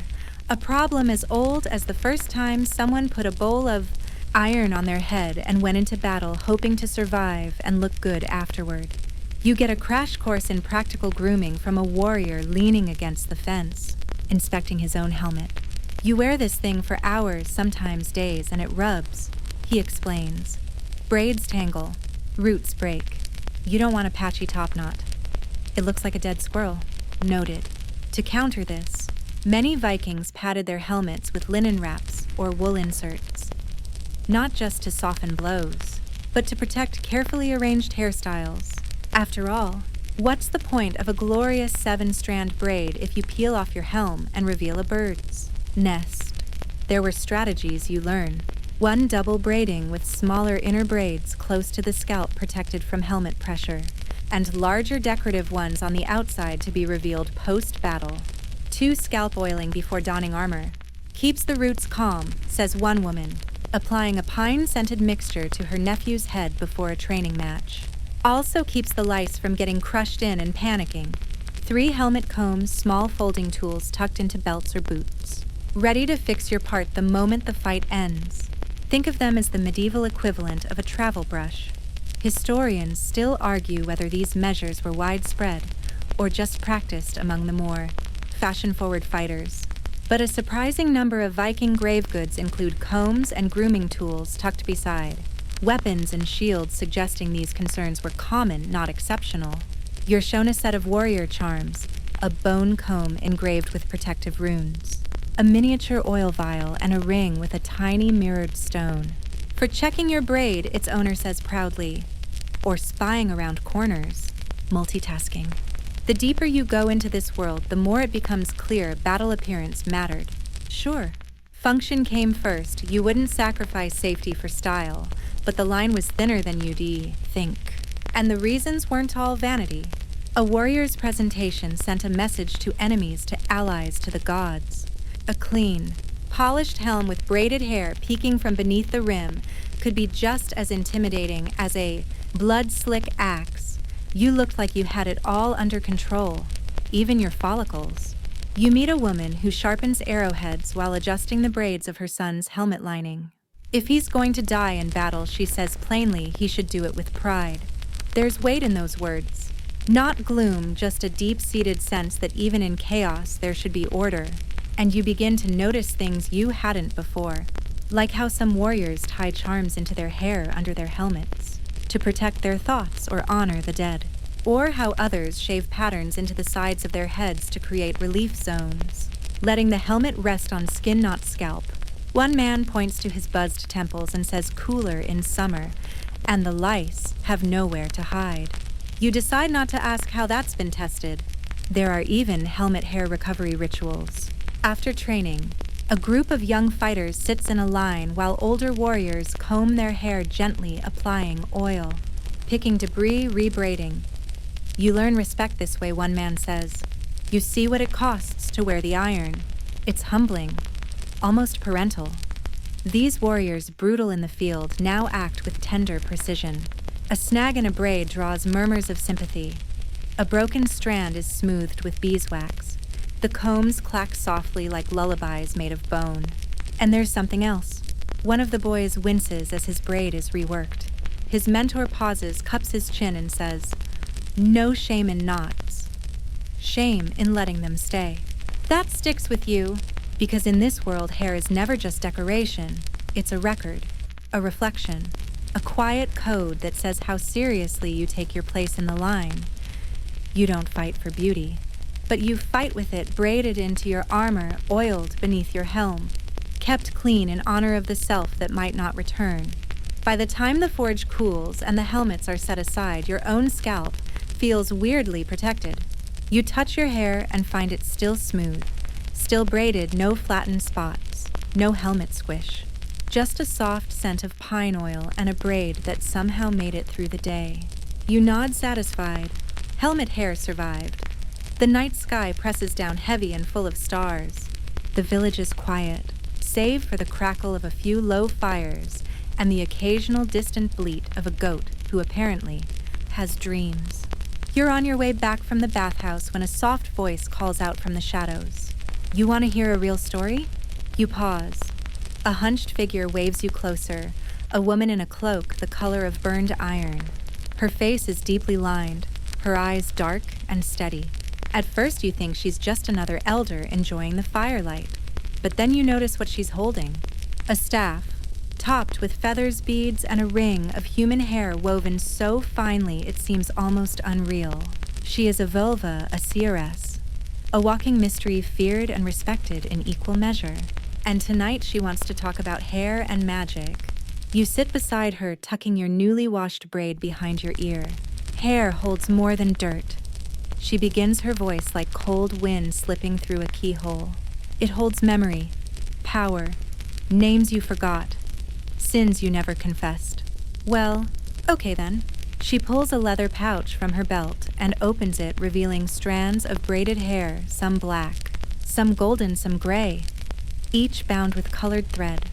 a problem as old as the first time someone put a bowl of iron on their head and went into battle hoping to survive and look good afterward. You get a crash course in practical grooming from a warrior leaning against the fence, inspecting his own helmet. You wear this thing for hours, sometimes days, and it rubs, he explains. Braids tangle, roots break. You don't want a patchy top knot. It looks like a dead squirrel. Noted. To counter this, many Vikings padded their helmets with linen wraps or wool inserts. Not just to soften blows, but to protect carefully arranged hairstyles. After all, what's the point of a glorious 7-strand braid if you peel off your helm and reveal a bird's nest? There were strategies you learn. One double braiding with smaller inner braids close to the scalp protected from helmet pressure, and larger decorative ones on the outside to be revealed post-battle. 2 scalp oiling before donning armor. Keeps the roots calm, says one woman, applying a pine-scented mixture to her nephew's head before a training match. Also keeps the lice from getting crushed in and panicking. 3 helmet combs, small folding tools tucked into belts or boots. Ready to fix your part the moment the fight ends. Think of them as the medieval equivalent of a travel brush. Historians still argue whether these measures were widespread or just practiced among the more fashion-forward fighters. But a surprising number of Viking grave goods include combs and grooming tools tucked beside. Weapons and shields suggesting these concerns were common, not exceptional. You're shown a set of warrior charms, a bone comb engraved with protective runes, a miniature oil vial, and a ring with a tiny mirrored stone. For checking your braid, its owner says proudly, or spying around corners, multitasking. The deeper you go into this world, the more it becomes clear battle appearance mattered. Sure, function came first. You wouldn't sacrifice safety for style, but the line was thinner than you'd think. And the reasons weren't all vanity. A warrior's presentation sent a message to enemies, to allies, to the gods. A clean, polished helm with braided hair peeking from beneath the rim could be just as intimidating as a blood-slick axe. You looked like you had it all under control, even your follicles. You meet a woman who sharpens arrowheads while adjusting the braids of her son's helmet lining. If he's going to die in battle, she says plainly, he should do it with pride. There's weight in those words. Not gloom, just a deep-seated sense that even in chaos there should be order. And you begin to notice things you hadn't before. like how some warriors tie charms into their hair under their helmets to protect their thoughts or honor the dead, or how others shave patterns into the sides of their heads to create relief zones, letting the helmet rest on skin, not scalp. One man points to his buzzed temples and says cooler in summer, and the lice have nowhere to hide. You decide not to ask how that's been tested. There are even helmet hair recovery rituals. After training, a group of young fighters sits in a line while older warriors comb their hair gently, applying oil, picking debris, rebraiding. You learn respect this way, one man says. You see what it costs to wear the iron. It's humbling, almost parental. These warriors, brutal in the field, now act with tender precision. A snag in a braid draws murmurs of sympathy. A broken strand is smoothed with beeswax. The combs clack softly like lullabies made of bone. And there's something else. One of the boys winces as his braid is reworked. His mentor pauses, cups his chin, and says, "No shame in knots. Shame in letting them stay." That sticks with you, because in this world, hair is never just decoration. It's a record, a reflection, a quiet code that says how seriously you take your place in the line. You don't fight for beauty, but you fight with it braided into your armor, oiled beneath your helm, kept clean in honor of the self that might not return. By the time the forge cools and the helmets are set aside, your own scalp feels weirdly protected. You touch your hair and find it still smooth, still braided, no flattened spots, no helmet squish. Just a soft scent of pine oil and a braid that somehow made it through the day. You nod satisfied. Helmet hair survived. The night sky presses down heavy and full of stars. The village is quiet, save for the crackle of a few low fires and the occasional distant bleat of a goat who apparently has dreams. You're on your way back from the bathhouse when a soft voice calls out from the shadows. You want to hear a real story? You pause. A hunched figure waves you closer, a woman in a cloak the color of burned iron. Her face is deeply lined, her eyes dark and steady. At first you think she's just another elder enjoying the firelight, but then you notice what she's holding. A staff, topped with feathers, beads, and a ring of human hair woven so finely it seems almost unreal. She is a vulva, a seeress, a walking mystery feared and respected in equal measure. And tonight she wants to talk about hair and magic. You sit beside her, tucking your newly washed braid behind your ear. Hair holds more than dirt. She begins her voice like cold wind slipping through a keyhole. It holds memory, power, names you forgot, sins you never confessed. Well, okay then. She pulls a leather pouch from her belt and opens it, revealing strands of braided hair, some black, some golden, some gray, each bound with colored thread.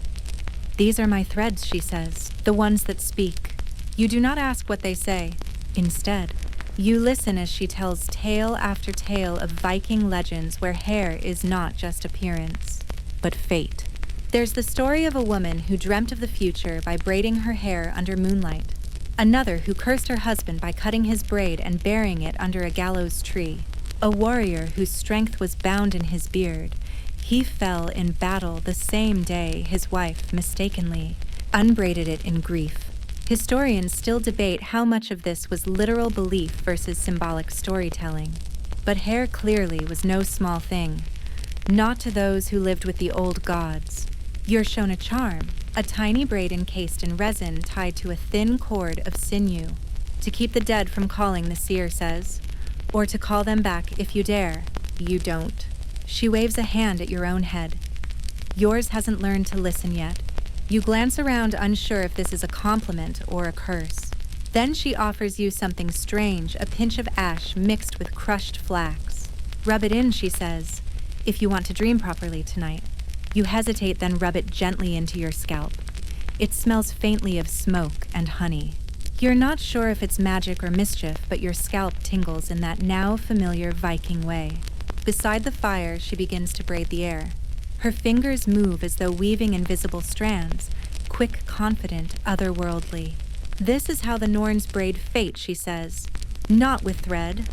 These are my threads, she says, the ones that speak. You do not ask what they say. Instead, you listen as she tells tale after tale of Viking legends where hair is not just appearance, but fate. There's the story of a woman who dreamt of the future by braiding her hair under moonlight. Another who cursed her husband by cutting his braid and burying it under a gallows tree. A warrior whose strength was bound in his beard. He fell in battle the same day his wife mistakenly unbraided it in grief. Historians still debate how much of this was literal belief versus symbolic storytelling. But hair clearly was no small thing. Not to those who lived with the old gods. You're shown a charm, a tiny braid encased in resin tied to a thin cord of sinew. To keep the dead from calling, the seer says. Or to call them back if you dare. You don't. She waves a hand at your own head. Yours hasn't learned to listen yet. You glance around, unsure if this is a compliment or a curse. Then she offers you something strange, a pinch of ash mixed with crushed flax. Rub it in, she says, if you want to dream properly tonight. You hesitate, then rub it gently into your scalp. It smells faintly of smoke and honey. You're not sure if it's magic or mischief, but your scalp tingles in that now familiar Viking way. Beside the fire, she begins to braid the air. Her fingers move as though weaving invisible strands, quick, confident, otherworldly. This is how the Norns braid fate, she says. Not with thread,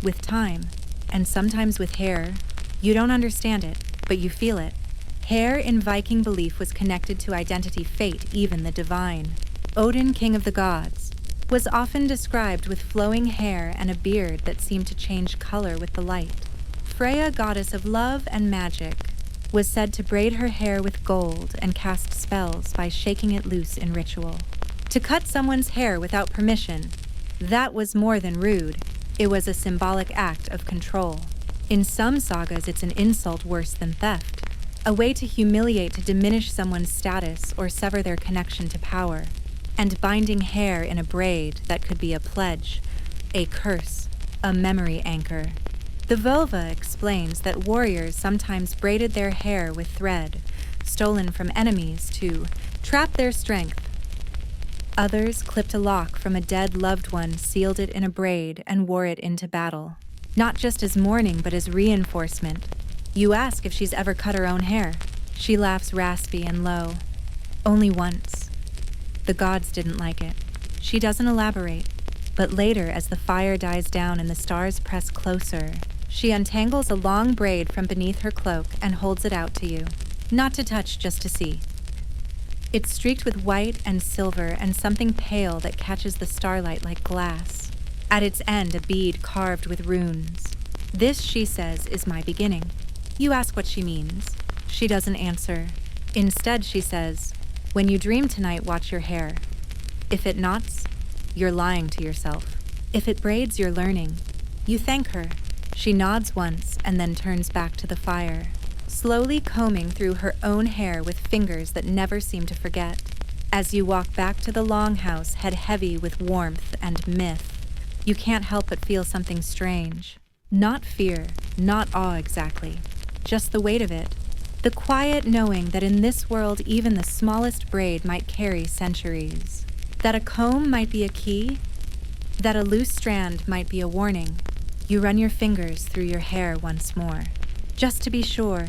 with time, and sometimes with hair. You don't understand it, but you feel it. Hair in Viking belief was connected to identity, fate, even the divine. Odin, king of the gods, was often described with flowing hair and a beard that seemed to change color with the light. Freya, goddess of love and magic, was said to braid her hair with gold and cast spells by shaking it loose in ritual. To cut someone's hair without permission, that was more than rude. It was a symbolic act of control. In some sagas, it's an insult worse than theft, a way to humiliate, to diminish someone's status or sever their connection to power. And binding hair in a braid that could be a pledge, a curse, a memory anchor. The Völva explains that warriors sometimes braided their hair with thread, stolen from enemies, to trap their strength. Others clipped a lock from a dead loved one, sealed it in a braid, and wore it into battle. Not just as mourning, but as reinforcement. You ask if she's ever cut her own hair. She laughs raspy and low. Only once. The gods didn't like it. She doesn't elaborate. But later, as the fire dies down and the stars press closer, she untangles a long braid from beneath her cloak and holds it out to you. Not to touch, just to see. It's streaked with white and silver and something pale that catches the starlight like glass. At its end, a bead carved with runes. This, she says, is my beginning. You ask what she means. She doesn't answer. Instead, she says, when you dream tonight, watch your hair. If it knots, you're lying to yourself. If it braids, you're learning. You thank her. She nods once and then turns back to the fire, slowly combing through her own hair with fingers that never seem to forget. As you walk back to the longhouse, head heavy with warmth and myth, you can't help but feel something strange. Not fear, not awe exactly, just the weight of it. The quiet knowing that in this world even the smallest braid might carry centuries. That a comb might be a key, that a loose strand might be a warning. You run your fingers through your hair once more, just to be sure.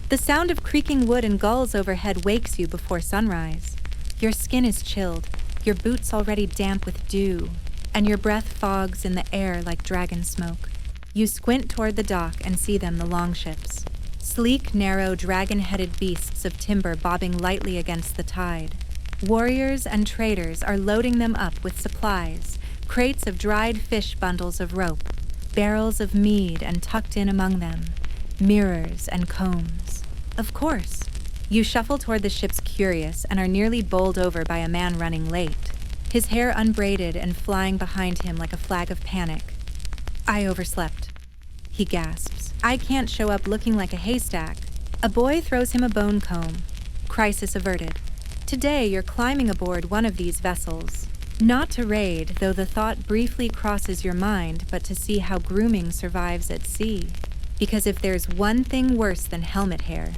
The sound of creaking wood and gulls overhead wakes you before sunrise. Your skin is chilled, your boots already damp with dew, and your breath fogs in the air like dragon smoke. You squint toward the dock and see them, the longships. Sleek, narrow, dragon-headed beasts of timber bobbing lightly against the tide. Warriors and traders are loading them up with supplies, crates of dried fish, bundles of rope, barrels of mead, and tucked in among them, mirrors and combs. Of course. You shuffle toward the ships, curious, and are nearly bowled over by a man running late, his hair unbraided and flying behind him like a flag of panic. I overslept. He gasps. I can't show up looking like a haystack. A boy throws him a bone comb. Crisis averted. Today you're climbing aboard one of these vessels. Not to raid, though the thought briefly crosses your mind, but to see how grooming survives at sea. Because if there's one thing worse than helmet hair,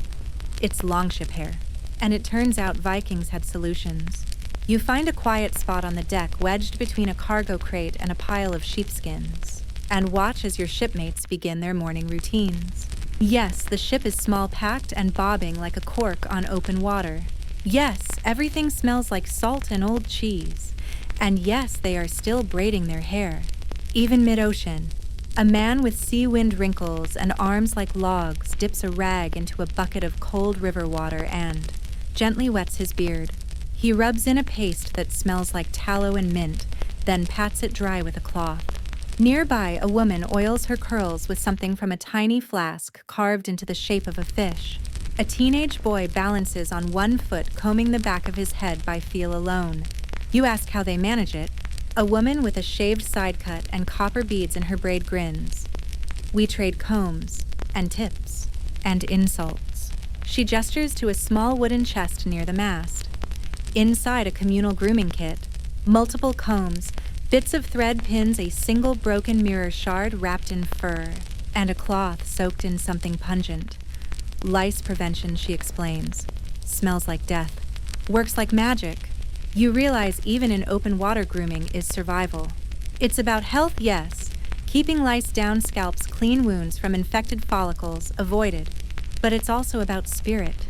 it's longship hair. And it turns out Vikings had solutions. You find a quiet spot on the deck wedged between a cargo crate and a pile of sheepskins, and watch as your shipmates begin their morning routines. Yes, the ship is small, packed and bobbing like a cork on open water. Yes, everything smells like salt and old cheese. And yes, they are still braiding their hair. Even mid-ocean, a man with sea wind wrinkles and arms like logs dips a rag into a bucket of cold river water and gently wets his beard. He rubs in a paste that smells like tallow and mint, then pats it dry with a cloth. Nearby, a woman oils her curls with something from a tiny flask carved into the shape of a fish. A teenage boy balances on one foot, combing the back of his head by feel alone. You ask how they manage it. A woman with a shaved side cut and copper beads in her braid grins. We trade combs, and tips, and insults. She gestures to a small wooden chest near the mast. Inside, a communal grooming kit. Multiple combs, bits of thread pins, a single broken mirror shard wrapped in fur, and a cloth soaked in something pungent. Lice prevention, she explains. Smells like death. Works like magic. You realize even in open water grooming is survival. It's about health, yes. Keeping lice down, scalps, clean wounds from infected follicles avoided. But it's also about spirit.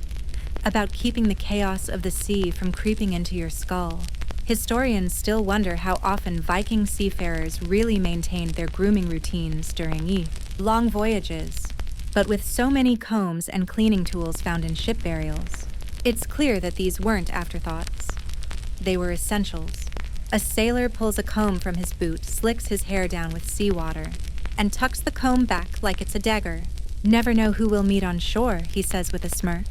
About keeping the chaos of the sea from creeping into your skull. Historians still wonder how often Viking seafarers really maintained their grooming routines during long voyages. But with so many combs and cleaning tools found in ship burials, it's clear that these weren't afterthoughts. They were essentials. A sailor pulls a comb from his boot, slicks his hair down with seawater, and tucks the comb back like it's a dagger. "Never know who we'll meet on shore," he says with a smirk.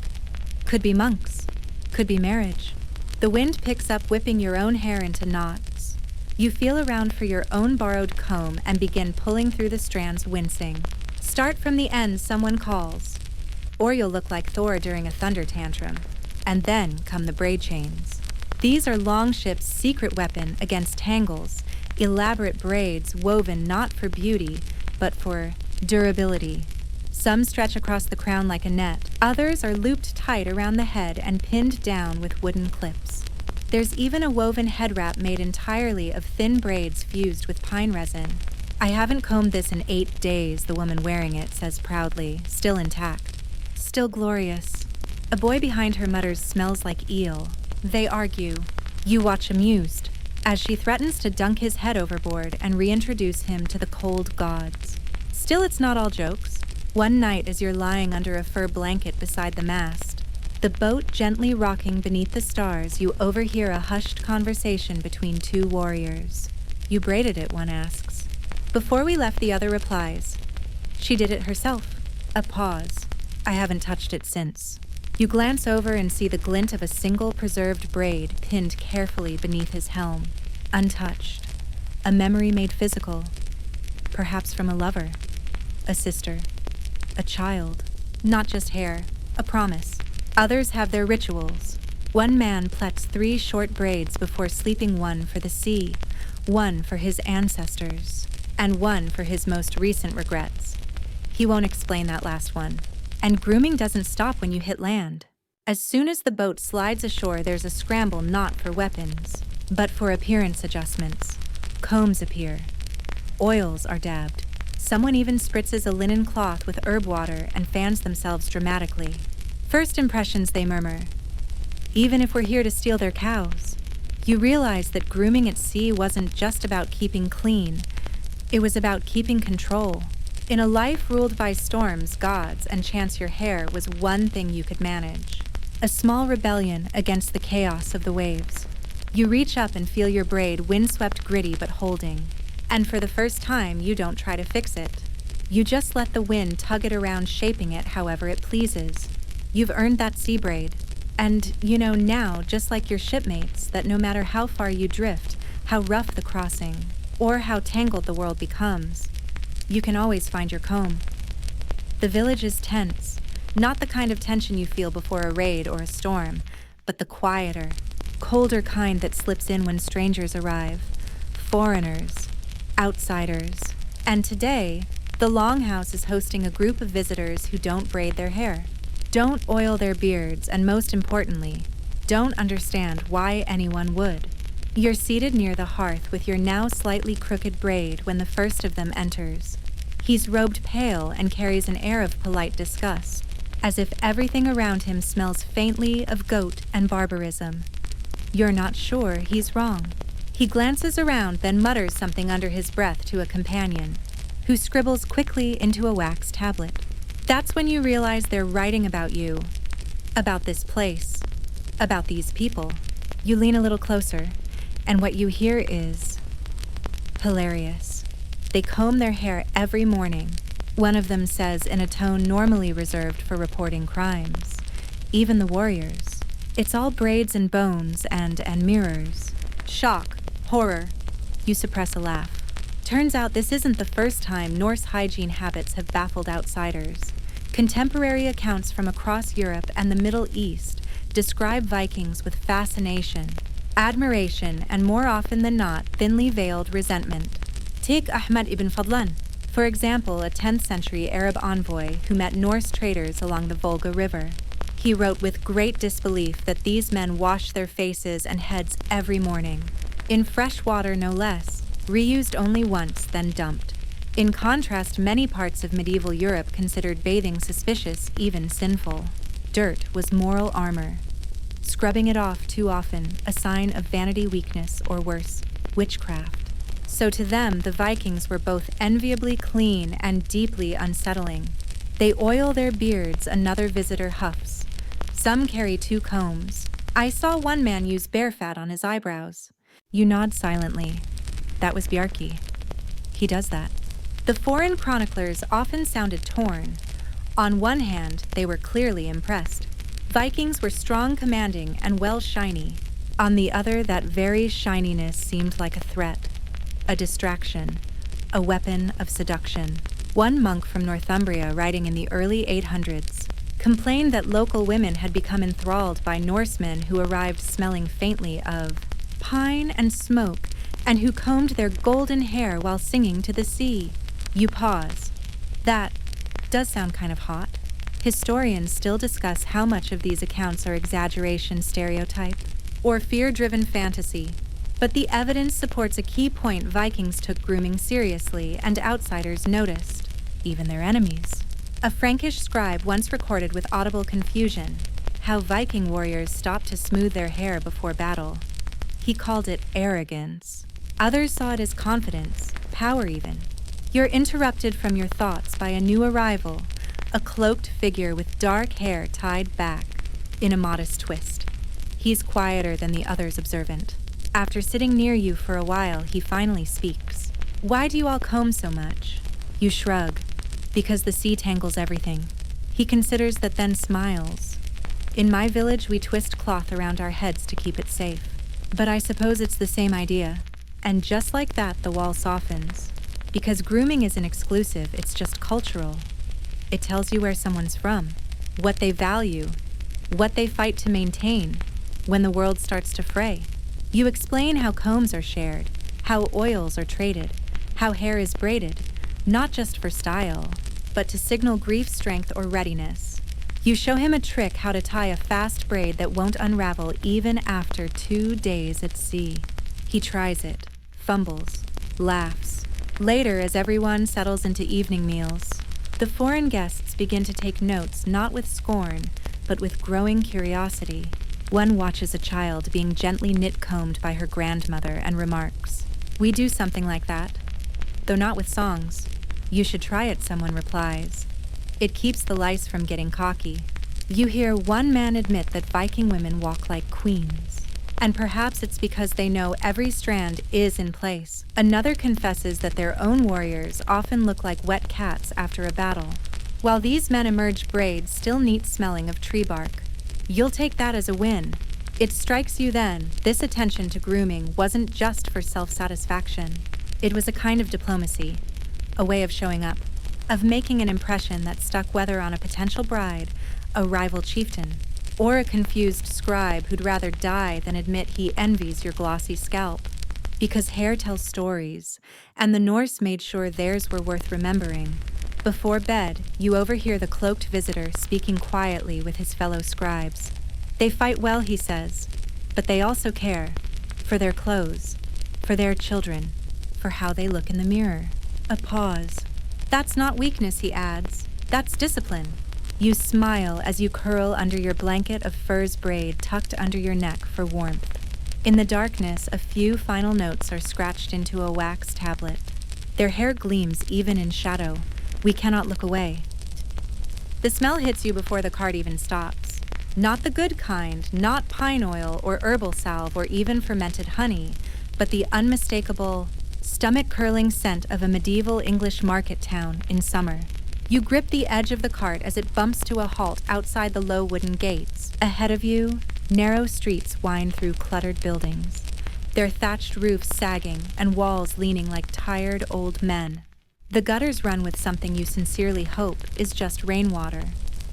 Could be monks. Could be marriage. The wind picks up, whipping your own hair into knots. You feel around for your own borrowed comb and begin pulling through the strands, wincing. Start from the end, someone calls. Or you'll look like Thor during a thunder tantrum. And then come the braid chains. These are Longship's secret weapon against tangles, elaborate braids woven not for beauty, but for durability. Some stretch across the crown like a net. Others are looped tight around the head and pinned down with wooden clips. There's even a woven head wrap made entirely of thin braids fused with pine resin. "I haven't combed this in 8 days," the woman wearing it says proudly, still intact. Still glorious. A boy behind her mutters, "Smells like eel." They argue. You watch amused, as she threatens to dunk his head overboard and reintroduce him to the cold gods. Still, it's not all jokes. One night, as you're lying under a fur blanket beside the mast, the boat gently rocking beneath the stars, you overhear a hushed conversation between two warriors. "You braided it," one asks. Before we left, the other replies, "She did it herself." A pause. "I haven't touched it since." You glance over and see the glint of a single preserved braid pinned carefully beneath his helm, untouched. A memory made physical, perhaps from a lover, a sister, a child. Not just hair, a promise. Others have their rituals. One man plets 3 short braids before sleeping, one for the sea, one for his ancestors, and one for his most recent regrets. He won't explain that last one. And grooming doesn't stop when you hit land. As soon as the boat slides ashore, there's a scramble not for weapons, but for appearance adjustments. Combs appear. Oils are dabbed. Someone even spritzes a linen cloth with herb water and fans themselves dramatically. First impressions, they murmur. Even if we're here to steal their cows. You realize that grooming at sea wasn't just about keeping clean. It was about keeping control. In a life ruled by storms, gods, and chance, your hair was one thing you could manage. A small rebellion against the chaos of the waves. You reach up and feel your braid, windswept, gritty, but holding. And for the first time, you don't try to fix it. You just let the wind tug it around, shaping it however it pleases. You've earned that sea braid. And you know now, just like your shipmates, that no matter how far you drift, how rough the crossing, or how tangled the world becomes, you can always find your comb. The village is tense, not the kind of tension you feel before a raid or a storm, but the quieter, colder kind that slips in when strangers arrive, foreigners, outsiders. And today, the Longhouse is hosting a group of visitors who don't braid their hair, don't oil their beards, and most importantly, don't understand why anyone would. You're seated near the hearth with your now slightly crooked braid when the first of them enters. He's robed pale and carries an air of polite disgust, as if everything around him smells faintly of goat and barbarism. You're not sure he's wrong. He glances around, then mutters something under his breath to a companion, who scribbles quickly into a wax tablet. That's when you realize they're writing about you, about this place, about these people. You lean a little closer, and what you hear is hilarious. They comb their hair every morning, one of them says in a tone normally reserved for reporting crimes. Even the warriors. It's all braids and bones and mirrors. Shock, horror. You suppress a laugh. Turns out this isn't the first time Norse hygiene habits have baffled outsiders. Contemporary accounts from across Europe and the Middle East describe Vikings with fascination, admiration, and more often than not, thinly veiled resentment. Take Ahmad ibn Fadlan, for example, a 10th century Arab envoy who met Norse traders along the Volga River. He wrote with great disbelief that these men washed their faces and heads every morning, in fresh water no less, reused only once, then dumped. In contrast, many parts of medieval Europe considered bathing suspicious, even sinful. Dirt was moral armor. Scrubbing it off too often, a sign of vanity, weakness, or worse, witchcraft. So to them, the Vikings were both enviably clean and deeply unsettling. They oil their beards, another visitor huffs. Some carry 2 combs. I saw one man use bear fat on his eyebrows. You nod silently. That was Bjarki. He does that. The foreign chroniclers often sounded torn. On one hand, they were clearly impressed. Vikings were strong, commanding, and well shiny. On the other, that very shininess seemed like a threat, a distraction, a weapon of seduction. One monk from Northumbria, writing in the early 800s, complained that local women had become enthralled by Norsemen who arrived smelling faintly of pine and smoke, and who combed their golden hair while singing to the sea. You pause. That does sound kind of hot. Historians still discuss how much of these accounts are exaggeration, stereotype, or fear-driven fantasy. But the evidence supports a key point: Vikings took grooming seriously, and outsiders noticed, even their enemies. A Frankish scribe once recorded with audible confusion how Viking warriors stopped to smooth their hair before battle. He called it arrogance. Others saw it as confidence, power even. You're interrupted from your thoughts by a new arrival, a cloaked figure with dark hair tied back in a modest twist. He's quieter than the others observant. After sitting near you for a while, he finally speaks. Why do you all comb so much? You shrug. Because the sea tangles everything. He considers that, then smiles. In my village, we twist cloth around our heads to keep it safe. But I suppose it's the same idea. And just like that, the wall softens. Because grooming isn't exclusive, it's just cultural. It tells you where someone's from, what they value, what they fight to maintain when the world starts to fray. You explain how combs are shared, how oils are traded, how hair is braided, not just for style, but to signal grief, strength, or readiness. You show him a trick how to tie a fast braid that won't unravel even after 2 days at sea. He tries it, fumbles, laughs. Later, as everyone settles into evening meals, the foreign guests begin to take notes, not with scorn, but with growing curiosity. One watches a child being gently knit-combed by her grandmother and remarks, "We do something like that, though not with songs." "You should try it," someone replies. It keeps the lice from getting cocky. You hear one man admit that Viking women walk like queens. And perhaps it's because they know every strand is in place. Another confesses that their own warriors often look like wet cats after a battle, while these men emerge braids still neat smelling of tree bark. You'll take that as a win. It strikes you then, this attention to grooming wasn't just for self-satisfaction. It was a kind of diplomacy, a way of showing up, of making an impression that stuck, whether on a potential bride, a rival chieftain, or a confused scribe who'd rather die than admit he envies your glossy scalp. Because hair tells stories, and the Norse made sure theirs were worth remembering. Before bed, you overhear the cloaked visitor speaking quietly with his fellow scribes. They fight well, he says, but they also care. For their clothes, for their children, for how they look in the mirror. A pause. That's not weakness, he adds. That's discipline. You smile as you curl under your blanket of furze braid tucked under your neck for warmth. In the darkness, a few final notes are scratched into a wax tablet. Their hair gleams even in shadow. We cannot look away. The smell hits you before the cart even stops. Not the good kind, not pine oil or herbal salve or even fermented honey, but the unmistakable, stomach-curling scent of a medieval English market town in summer. You grip the edge of the cart as it bumps to a halt outside the low wooden gates. Ahead of you, narrow streets wind through cluttered buildings, their thatched roofs sagging and walls leaning like tired old men. The gutters run with something you sincerely hope is just rainwater.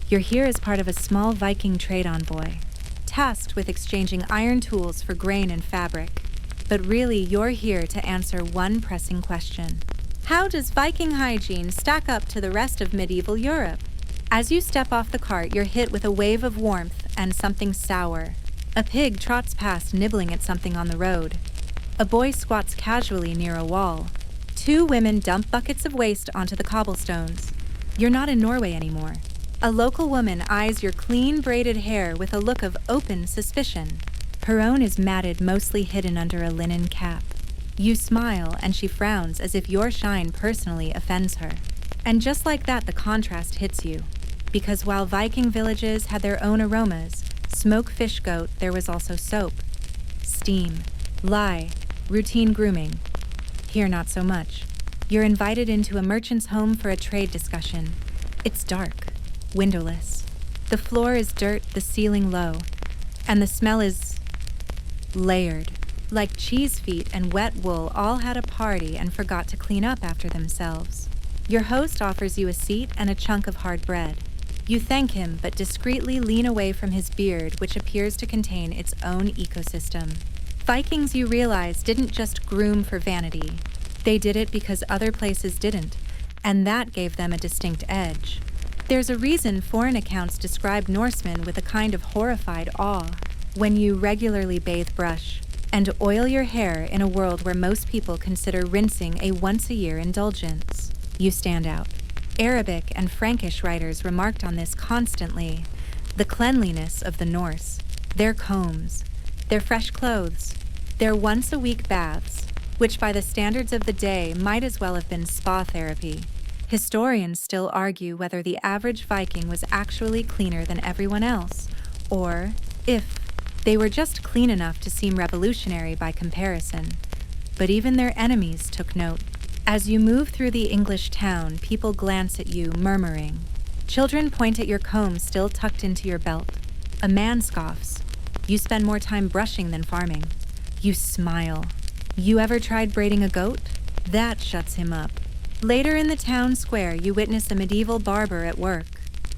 You're here as part of a small Viking trade envoy, tasked with exchanging iron tools for grain and fabric. But really, you're here to answer one pressing question. How does Viking hygiene stack up to the rest of medieval Europe? As you step off the cart, you're hit with a wave of warmth and something sour. A pig trots past, nibbling at something on the road. A boy squats casually near a wall. 2 women dump buckets of waste onto the cobblestones. You're not in Norway anymore. A local woman eyes your clean braided hair with a look of open suspicion. Her own is matted, mostly hidden under a linen cap. You smile and she frowns as if your shine personally offends her. And just like that, the contrast hits you. Because while Viking villages had their own aromas, smoke fish goat, there was also soap, steam, lye, routine grooming. Here, not so much. You're invited into a merchant's home for a trade discussion. It's dark, windowless. The floor is dirt, the ceiling low, and the smell is layered. Like cheese feet and wet wool all had a party and forgot to clean up after themselves. Your host offers you a seat and a chunk of hard bread. You thank him, but discreetly lean away from his beard, which appears to contain its own ecosystem. Vikings, you realize, didn't just groom for vanity. They did it because other places didn't, and that gave them a distinct edge. There's a reason foreign accounts describe Norsemen with a kind of horrified awe. When you regularly bathe brush and oil your hair in a world where most people consider rinsing a once-a-year indulgence, you stand out. Arabic and Frankish writers remarked on this constantly. The cleanliness of the Norse, their combs, their fresh clothes, their once-a-week baths, which by the standards of the day might as well have been spa therapy. Historians still argue whether the average Viking was actually cleaner than everyone else, or if they were just clean enough to seem revolutionary by comparison. But even their enemies took note. As you move through the English town, people glance at you, murmuring. Children point at your comb still tucked into your belt. A man scoffs. You spend more time brushing than farming. You smile. You ever tried braiding a goat? That shuts him up. Later in the town square, you witness a medieval barber at work.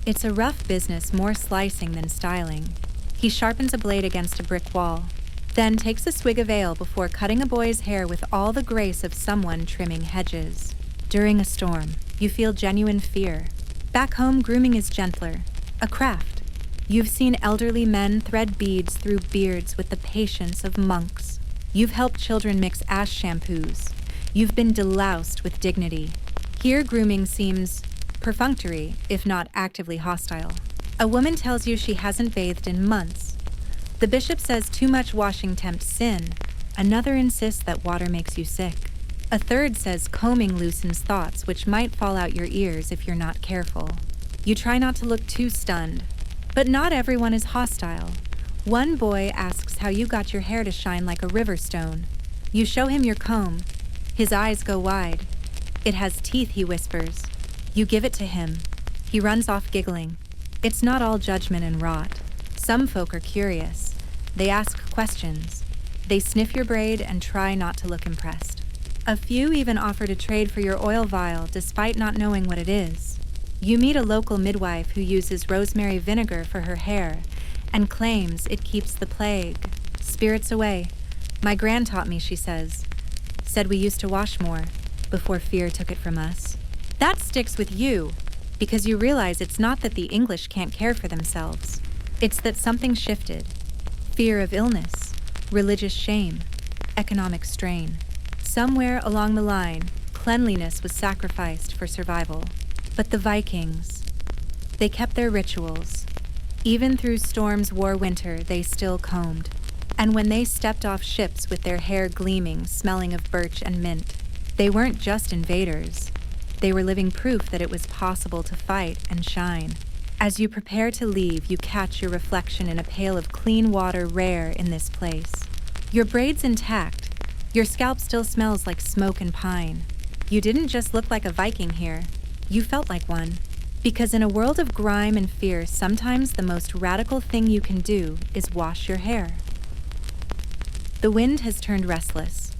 It's a rough business, more slicing than styling. He sharpens a blade against a brick wall, then takes a swig of ale before cutting a boy's hair with all the grace of someone trimming hedges. During a storm, you feel genuine fear. Back home, grooming is gentler, a craft. You've seen elderly men thread beads through beards with the patience of monks. You've helped children mix ash shampoos. You've been deloused with dignity. Here, grooming seems perfunctory, if not actively hostile. A woman tells you she hasn't bathed in months. The bishop says too much washing tempts sin. Another insists that water makes you sick. A third says combing loosens thoughts which might fall out your ears if you're not careful. You try not to look too stunned. But not everyone is hostile. One boy asks how you got your hair to shine like a river stone. You show him your comb. His eyes go wide. It has teeth, he whispers. You give it to him. He runs off giggling. It's not all judgment and rot. Some folk are curious. They ask questions. They sniff your braid and try not to look impressed. A few even offer to trade for your oil vial despite not knowing what it is. You meet a local midwife who uses rosemary vinegar for her hair and claims it keeps the plague, spirits away. My gran taught me, she says. Said we used to wash more before fear took it from us. That sticks with you because you realize it's not that the English can't care for themselves. It's that something shifted. Fear of illness, religious shame, economic strain. Somewhere along the line, cleanliness was sacrificed for survival. But the Vikings, they kept their rituals. Even through storms, war, winter, they still combed. And when they stepped off ships with their hair gleaming, smelling of birch and mint, they weren't just invaders. They were living proof that it was possible to fight and shine. As you prepare to leave, you catch your reflection in a pail of clean water rare in this place. Your braid's intact. Your scalp still smells like smoke and pine. You didn't just look like a Viking here. You felt like one. Because in a world of grime and fear, sometimes the most radical thing you can do is wash your hair. The wind has turned restless.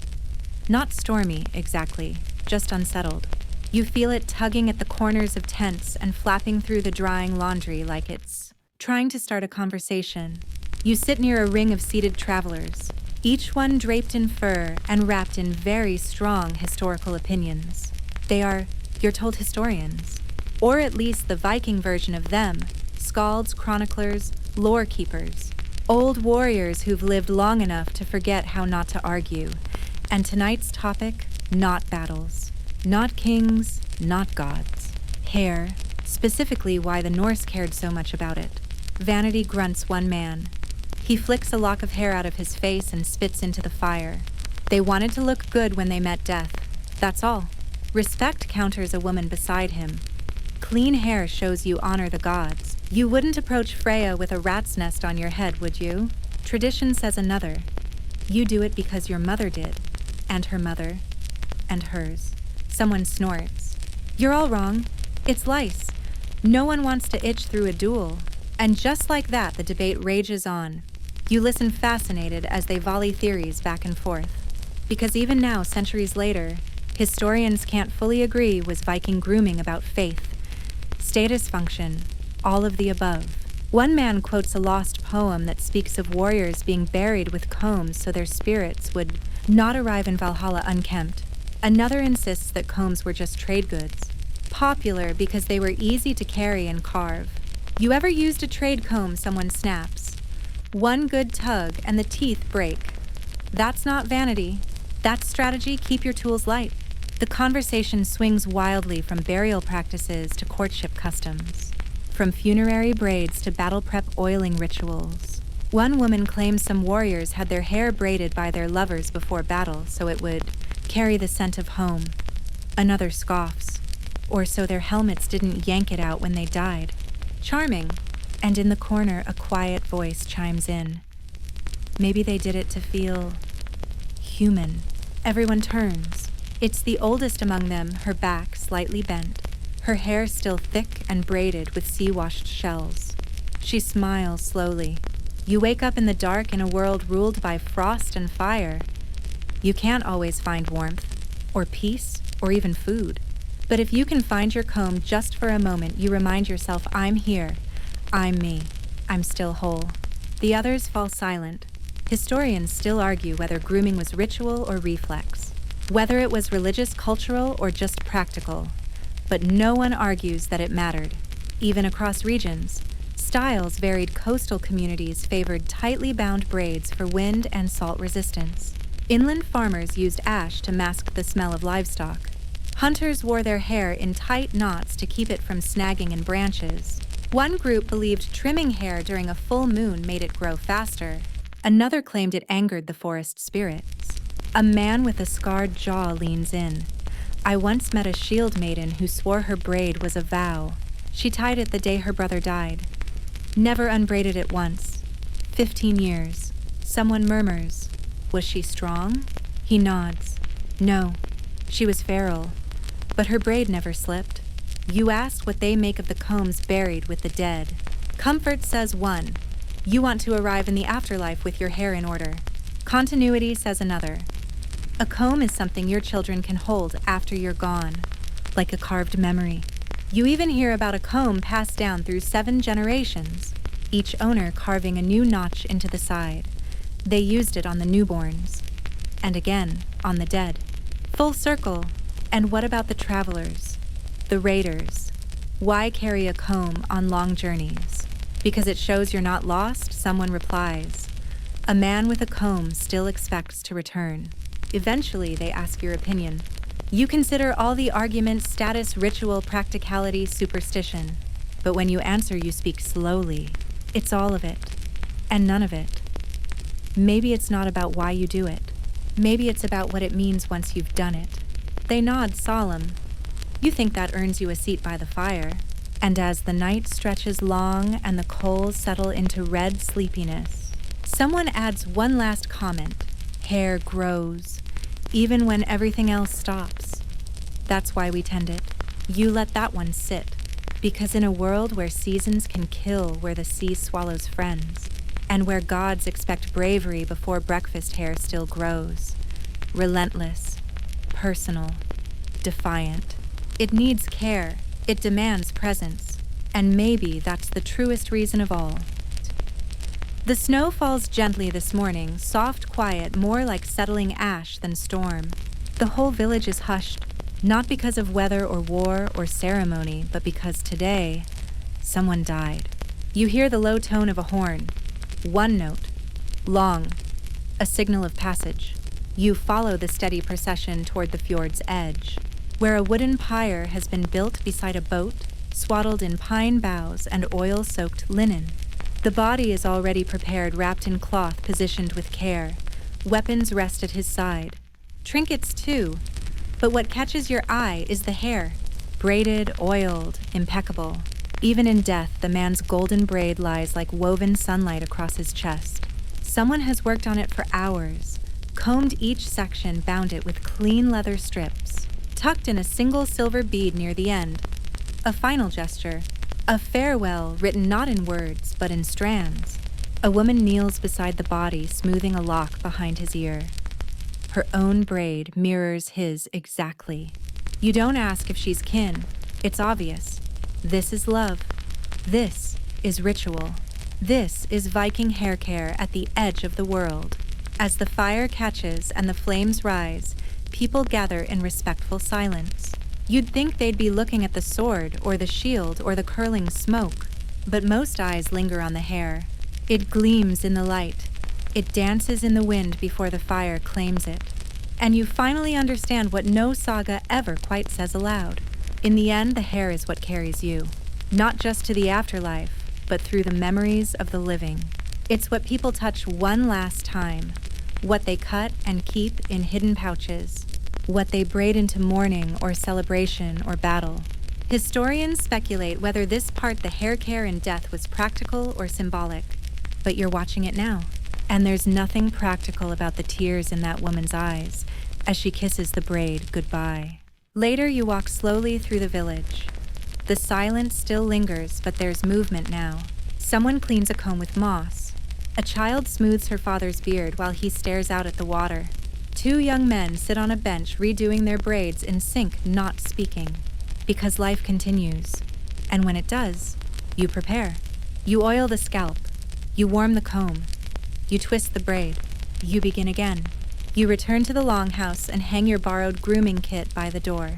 Not stormy, exactly, just unsettled. You feel it tugging at the corners of tents and flapping through the drying laundry like it's trying to start a conversation. You sit near a ring of seated travelers, each one draped in fur and wrapped in very strong historical opinions. They are, you're told, historians. Or at least the Viking version of them, skalds, chroniclers, lore keepers, old warriors who've lived long enough to forget how not to argue. And tonight's topic, not battles, not kings, not gods. Hair, specifically why the Norse cared so much about it. Vanity grunts one man. He flicks a lock of hair out of his face and spits into the fire. They wanted to look good when they met death. That's all. Respect counters a woman beside him. Clean hair shows you honor the gods. You wouldn't approach Freya with a rat's nest on your head, would you? Tradition says another. You do it because your mother did, and her mother, and hers. Someone snorts. You're all wrong. It's lice. No one wants to itch through a duel. And just like that, the debate rages on. You listen fascinated as they volley theories back and forth. Because even now, centuries later, historians can't fully agree was Viking grooming about faith, status function, all of the above. One man quotes a lost poem that speaks of warriors being buried with combs so their spirits would not arrive in Valhalla unkempt. Another insists that combs were just trade goods, popular because they were easy to carry and carve. You ever used a trade comb someone snaps? One good tug and the teeth break. That's not vanity. That's strategy. Keep your tools light. The conversation swings wildly from burial practices to courtship customs, from funerary braids to battle prep oiling rituals. One woman claims some warriors had their hair braided by their lovers before battle so it would carry the scent of home. Another scoffs, or so their helmets didn't yank it out when they died. Charming. And in the corner, a quiet voice chimes in. Maybe they did it to feel human. Everyone turns. It's the oldest among them, her back slightly bent, her hair still thick and braided with sea-washed shells. She smiles slowly. You wake up in the dark in a world ruled by frost and fire. You can't always find warmth, or peace, or even food. But if you can find your comb just for a moment, you remind yourself, I'm here. I'm me. I'm still whole. The others fall silent. Historians still argue whether grooming was ritual or reflex, whether it was religious, cultural, or just practical. But no one argues that it mattered. Even across regions, styles varied. Coastal communities favored tightly bound braids for wind and salt resistance. Inland farmers used ash to mask the smell of livestock. Hunters wore their hair in tight knots to keep it from snagging in branches. One group believed trimming hair during a full moon made it grow faster. Another claimed it angered the forest spirits. A man with a scarred jaw leans in. I once met a shield maiden who swore her braid was a vow. She tied it the day her brother died. Never unbraided it once. 15 years. Someone murmurs, was she strong? He nods. No, she was feral. But her braid never slipped. You asked what they make of the combs buried with the dead. Comfort says one. You want to arrive in the afterlife with your hair in order. Continuity says another. A comb is something your children can hold after you're gone, like a carved memory. You even hear about a comb passed down through 7 generations, each owner carving a new notch into the side. They used it on the newborns, and again on the dead. Full circle. And what about the travelers? The raiders? Why carry a comb on long journeys? Because it shows you're not lost, someone replies. A man with a comb still expects to return. Eventually, they ask your opinion. You consider all the arguments, status, ritual, practicality, superstition. But when you answer, you speak slowly. It's all of it, and none of it. Maybe it's not about why you do it. Maybe it's about what it means once you've done it. They nod solemn. You think that earns you a seat by the fire. And as the night stretches long and the coals settle into red sleepiness, someone adds one last comment. Hair grows, even when everything else stops. That's why we tend it. You let that one sit. Because in a world where seasons can kill where the sea swallows friends, and where gods expect bravery before breakfast hair still grows, relentless, personal, defiant. It needs care. It demands presence. And maybe that's the truest reason of all. The snow falls gently this morning, soft, quiet, more like settling ash than storm. The whole village is hushed, not because of weather or war or ceremony, but because today, someone died. You hear the low tone of a horn. One note. Long. A signal of passage. You follow the steady procession toward the fjord's edge, where a wooden pyre has been built beside a boat, swaddled in pine boughs and oil-soaked linen. The body is already prepared, wrapped in cloth, positioned with care. Weapons rest at his side. Trinkets, too. But what catches your eye is the hair. Braided, oiled, impeccable. Even in death, the man's golden braid lies like woven sunlight across his chest. Someone has worked on it for hours, combed each section, bound it with clean leather strips, tucked in a single silver bead near the end. A final gesture, a farewell written not in words, but in strands. A woman kneels beside the body, smoothing a lock behind his ear. Her own braid mirrors his exactly. You don't ask if she's kin. It's obvious. This is love. This is ritual. This is Viking hair care at the edge of the world. As the fire catches and the flames rise, people gather in respectful silence. You'd think they'd be looking at the sword or the shield or the curling smoke, but most eyes linger on the hair. It gleams in the light. It dances in the wind before the fire claims it. And you finally understand what no saga ever quite says aloud. In the end, the hair is what carries you, not just to the afterlife, but through the memories of the living. It's what people touch one last time, what they cut and keep in hidden pouches, what they braid into mourning or celebration or battle. Historians speculate whether this part, the hair care in death, was practical or symbolic, but you're watching it now. And there's nothing practical about the tears in that woman's eyes as she kisses the braid goodbye. Later, you walk slowly through the village. The silence still lingers, but there's movement now. Someone cleans a comb with moss. A child smooths her father's beard while he stares out at the water. Two young men sit on a bench redoing their braids in sync, not speaking. Because life continues. And when it does, you prepare. You oil the scalp. You warm the comb. You twist the braid. You begin again. You return to the longhouse and hang your borrowed grooming kit by the door.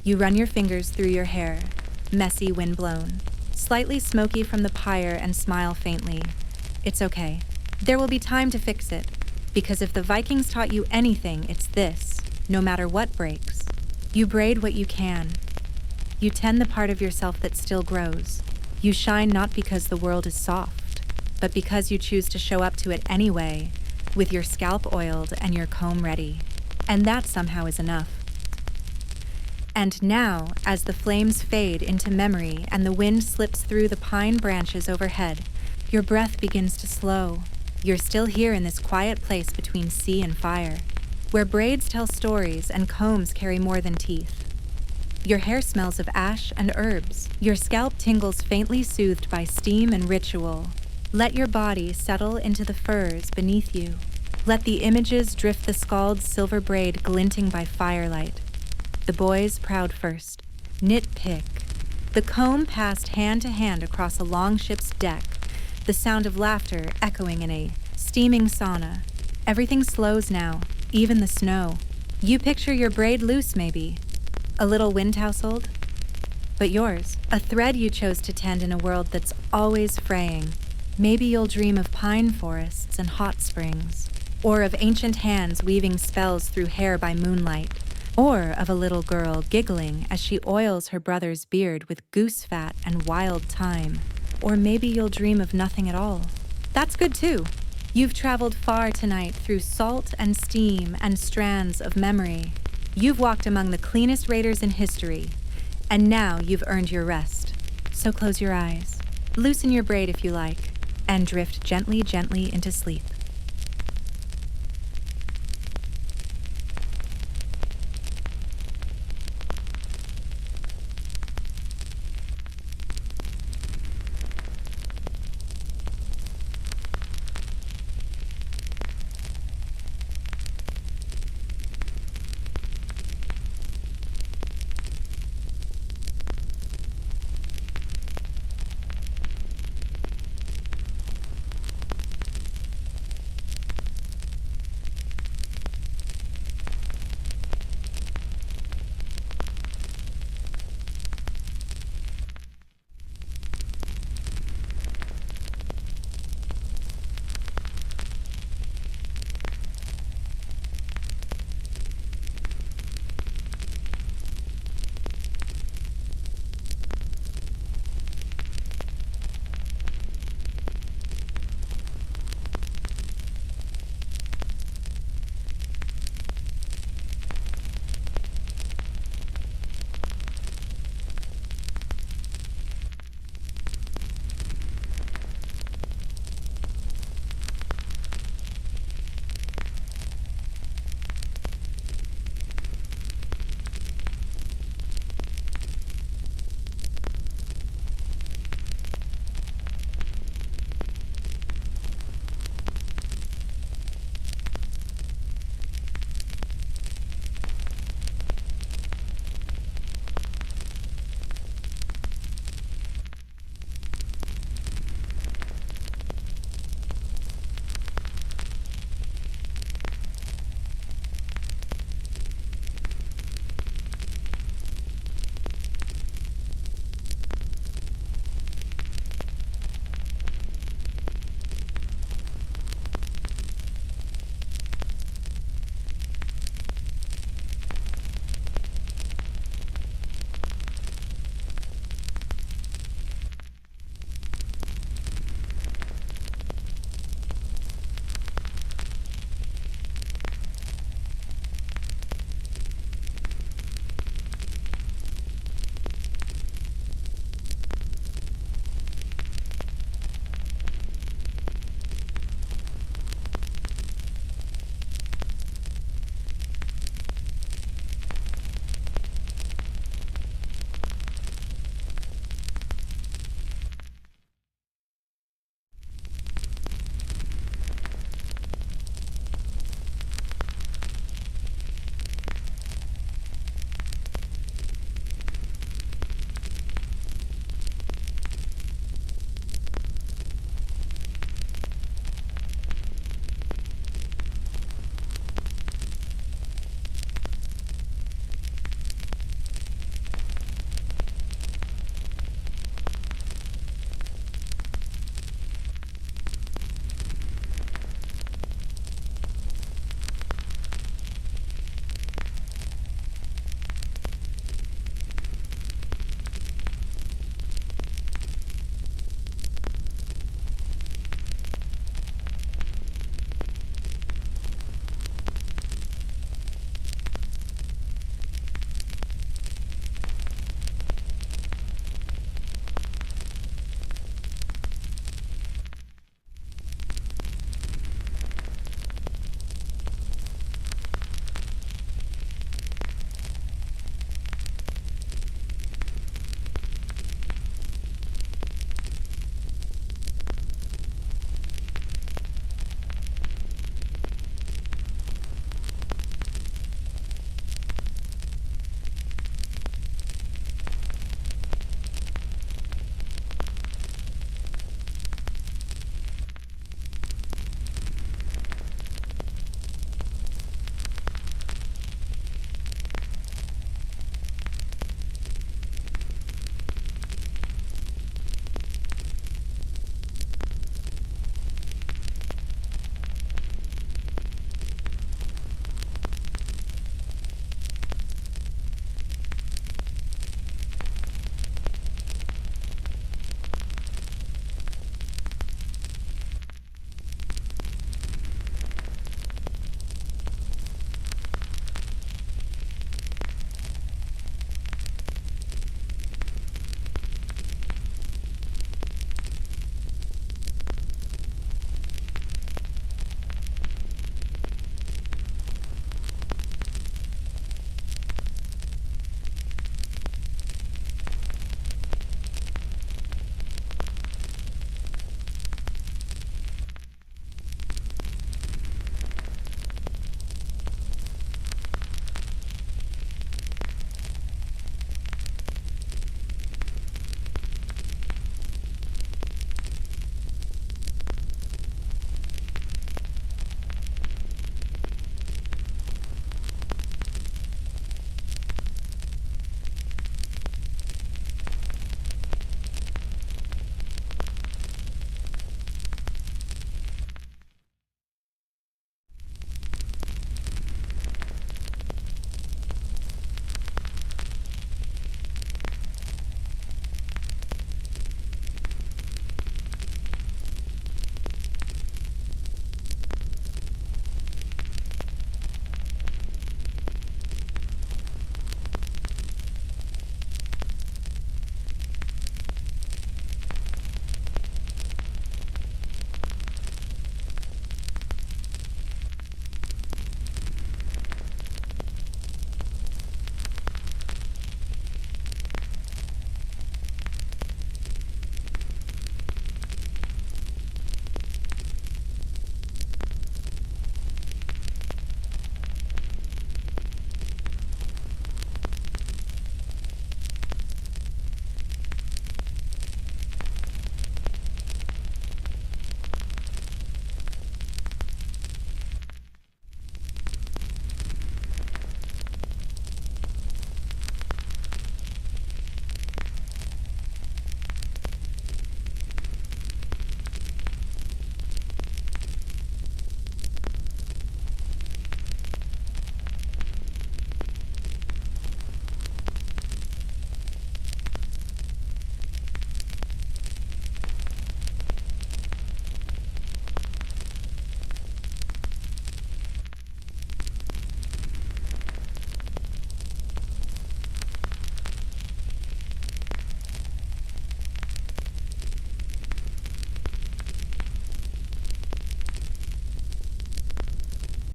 You run your fingers through your hair, messy, windblown, slightly smoky from the pyre, and smile faintly. It's okay. There will be time to fix it, because if the Vikings taught you anything, it's this: no matter what breaks, you braid what you can. You tend the part of yourself that still grows. You shine not because the world is soft, but because you choose to show up to it anyway, with your scalp oiled and your comb ready. And that somehow is enough. And now, as the flames fade into memory and the wind slips through the pine branches overhead, your breath begins to slow. You're still here in this quiet place between sea and fire, where braids tell stories and combs carry more than teeth. Your hair smells of ash and herbs. Your scalp tingles faintly, soothed by steam and ritual. Let your body settle into the furs beneath you. Let the images drift, the scald's silver braid glinting by firelight. The boys proud first. Nitpick. The comb passed hand to hand across a long ship's deck, the sound of laughter echoing in a steaming sauna. Everything slows now, even the snow. You picture your braid loose, maybe. A little wind tousled. But yours, a thread you chose to tend in a world that's always fraying. Maybe you'll dream of pine forests and hot springs, or of ancient hands weaving spells through hair by moonlight, or of a little girl giggling as she oils her brother's beard with goose fat and wild thyme. Or maybe you'll dream of nothing at all. That's good too. You've traveled far tonight through salt and steam and strands of memory. You've walked among the cleanest raiders in history, and now you've earned your rest. So close your eyes, loosen your braid if you like, and drift gently, gently into sleep.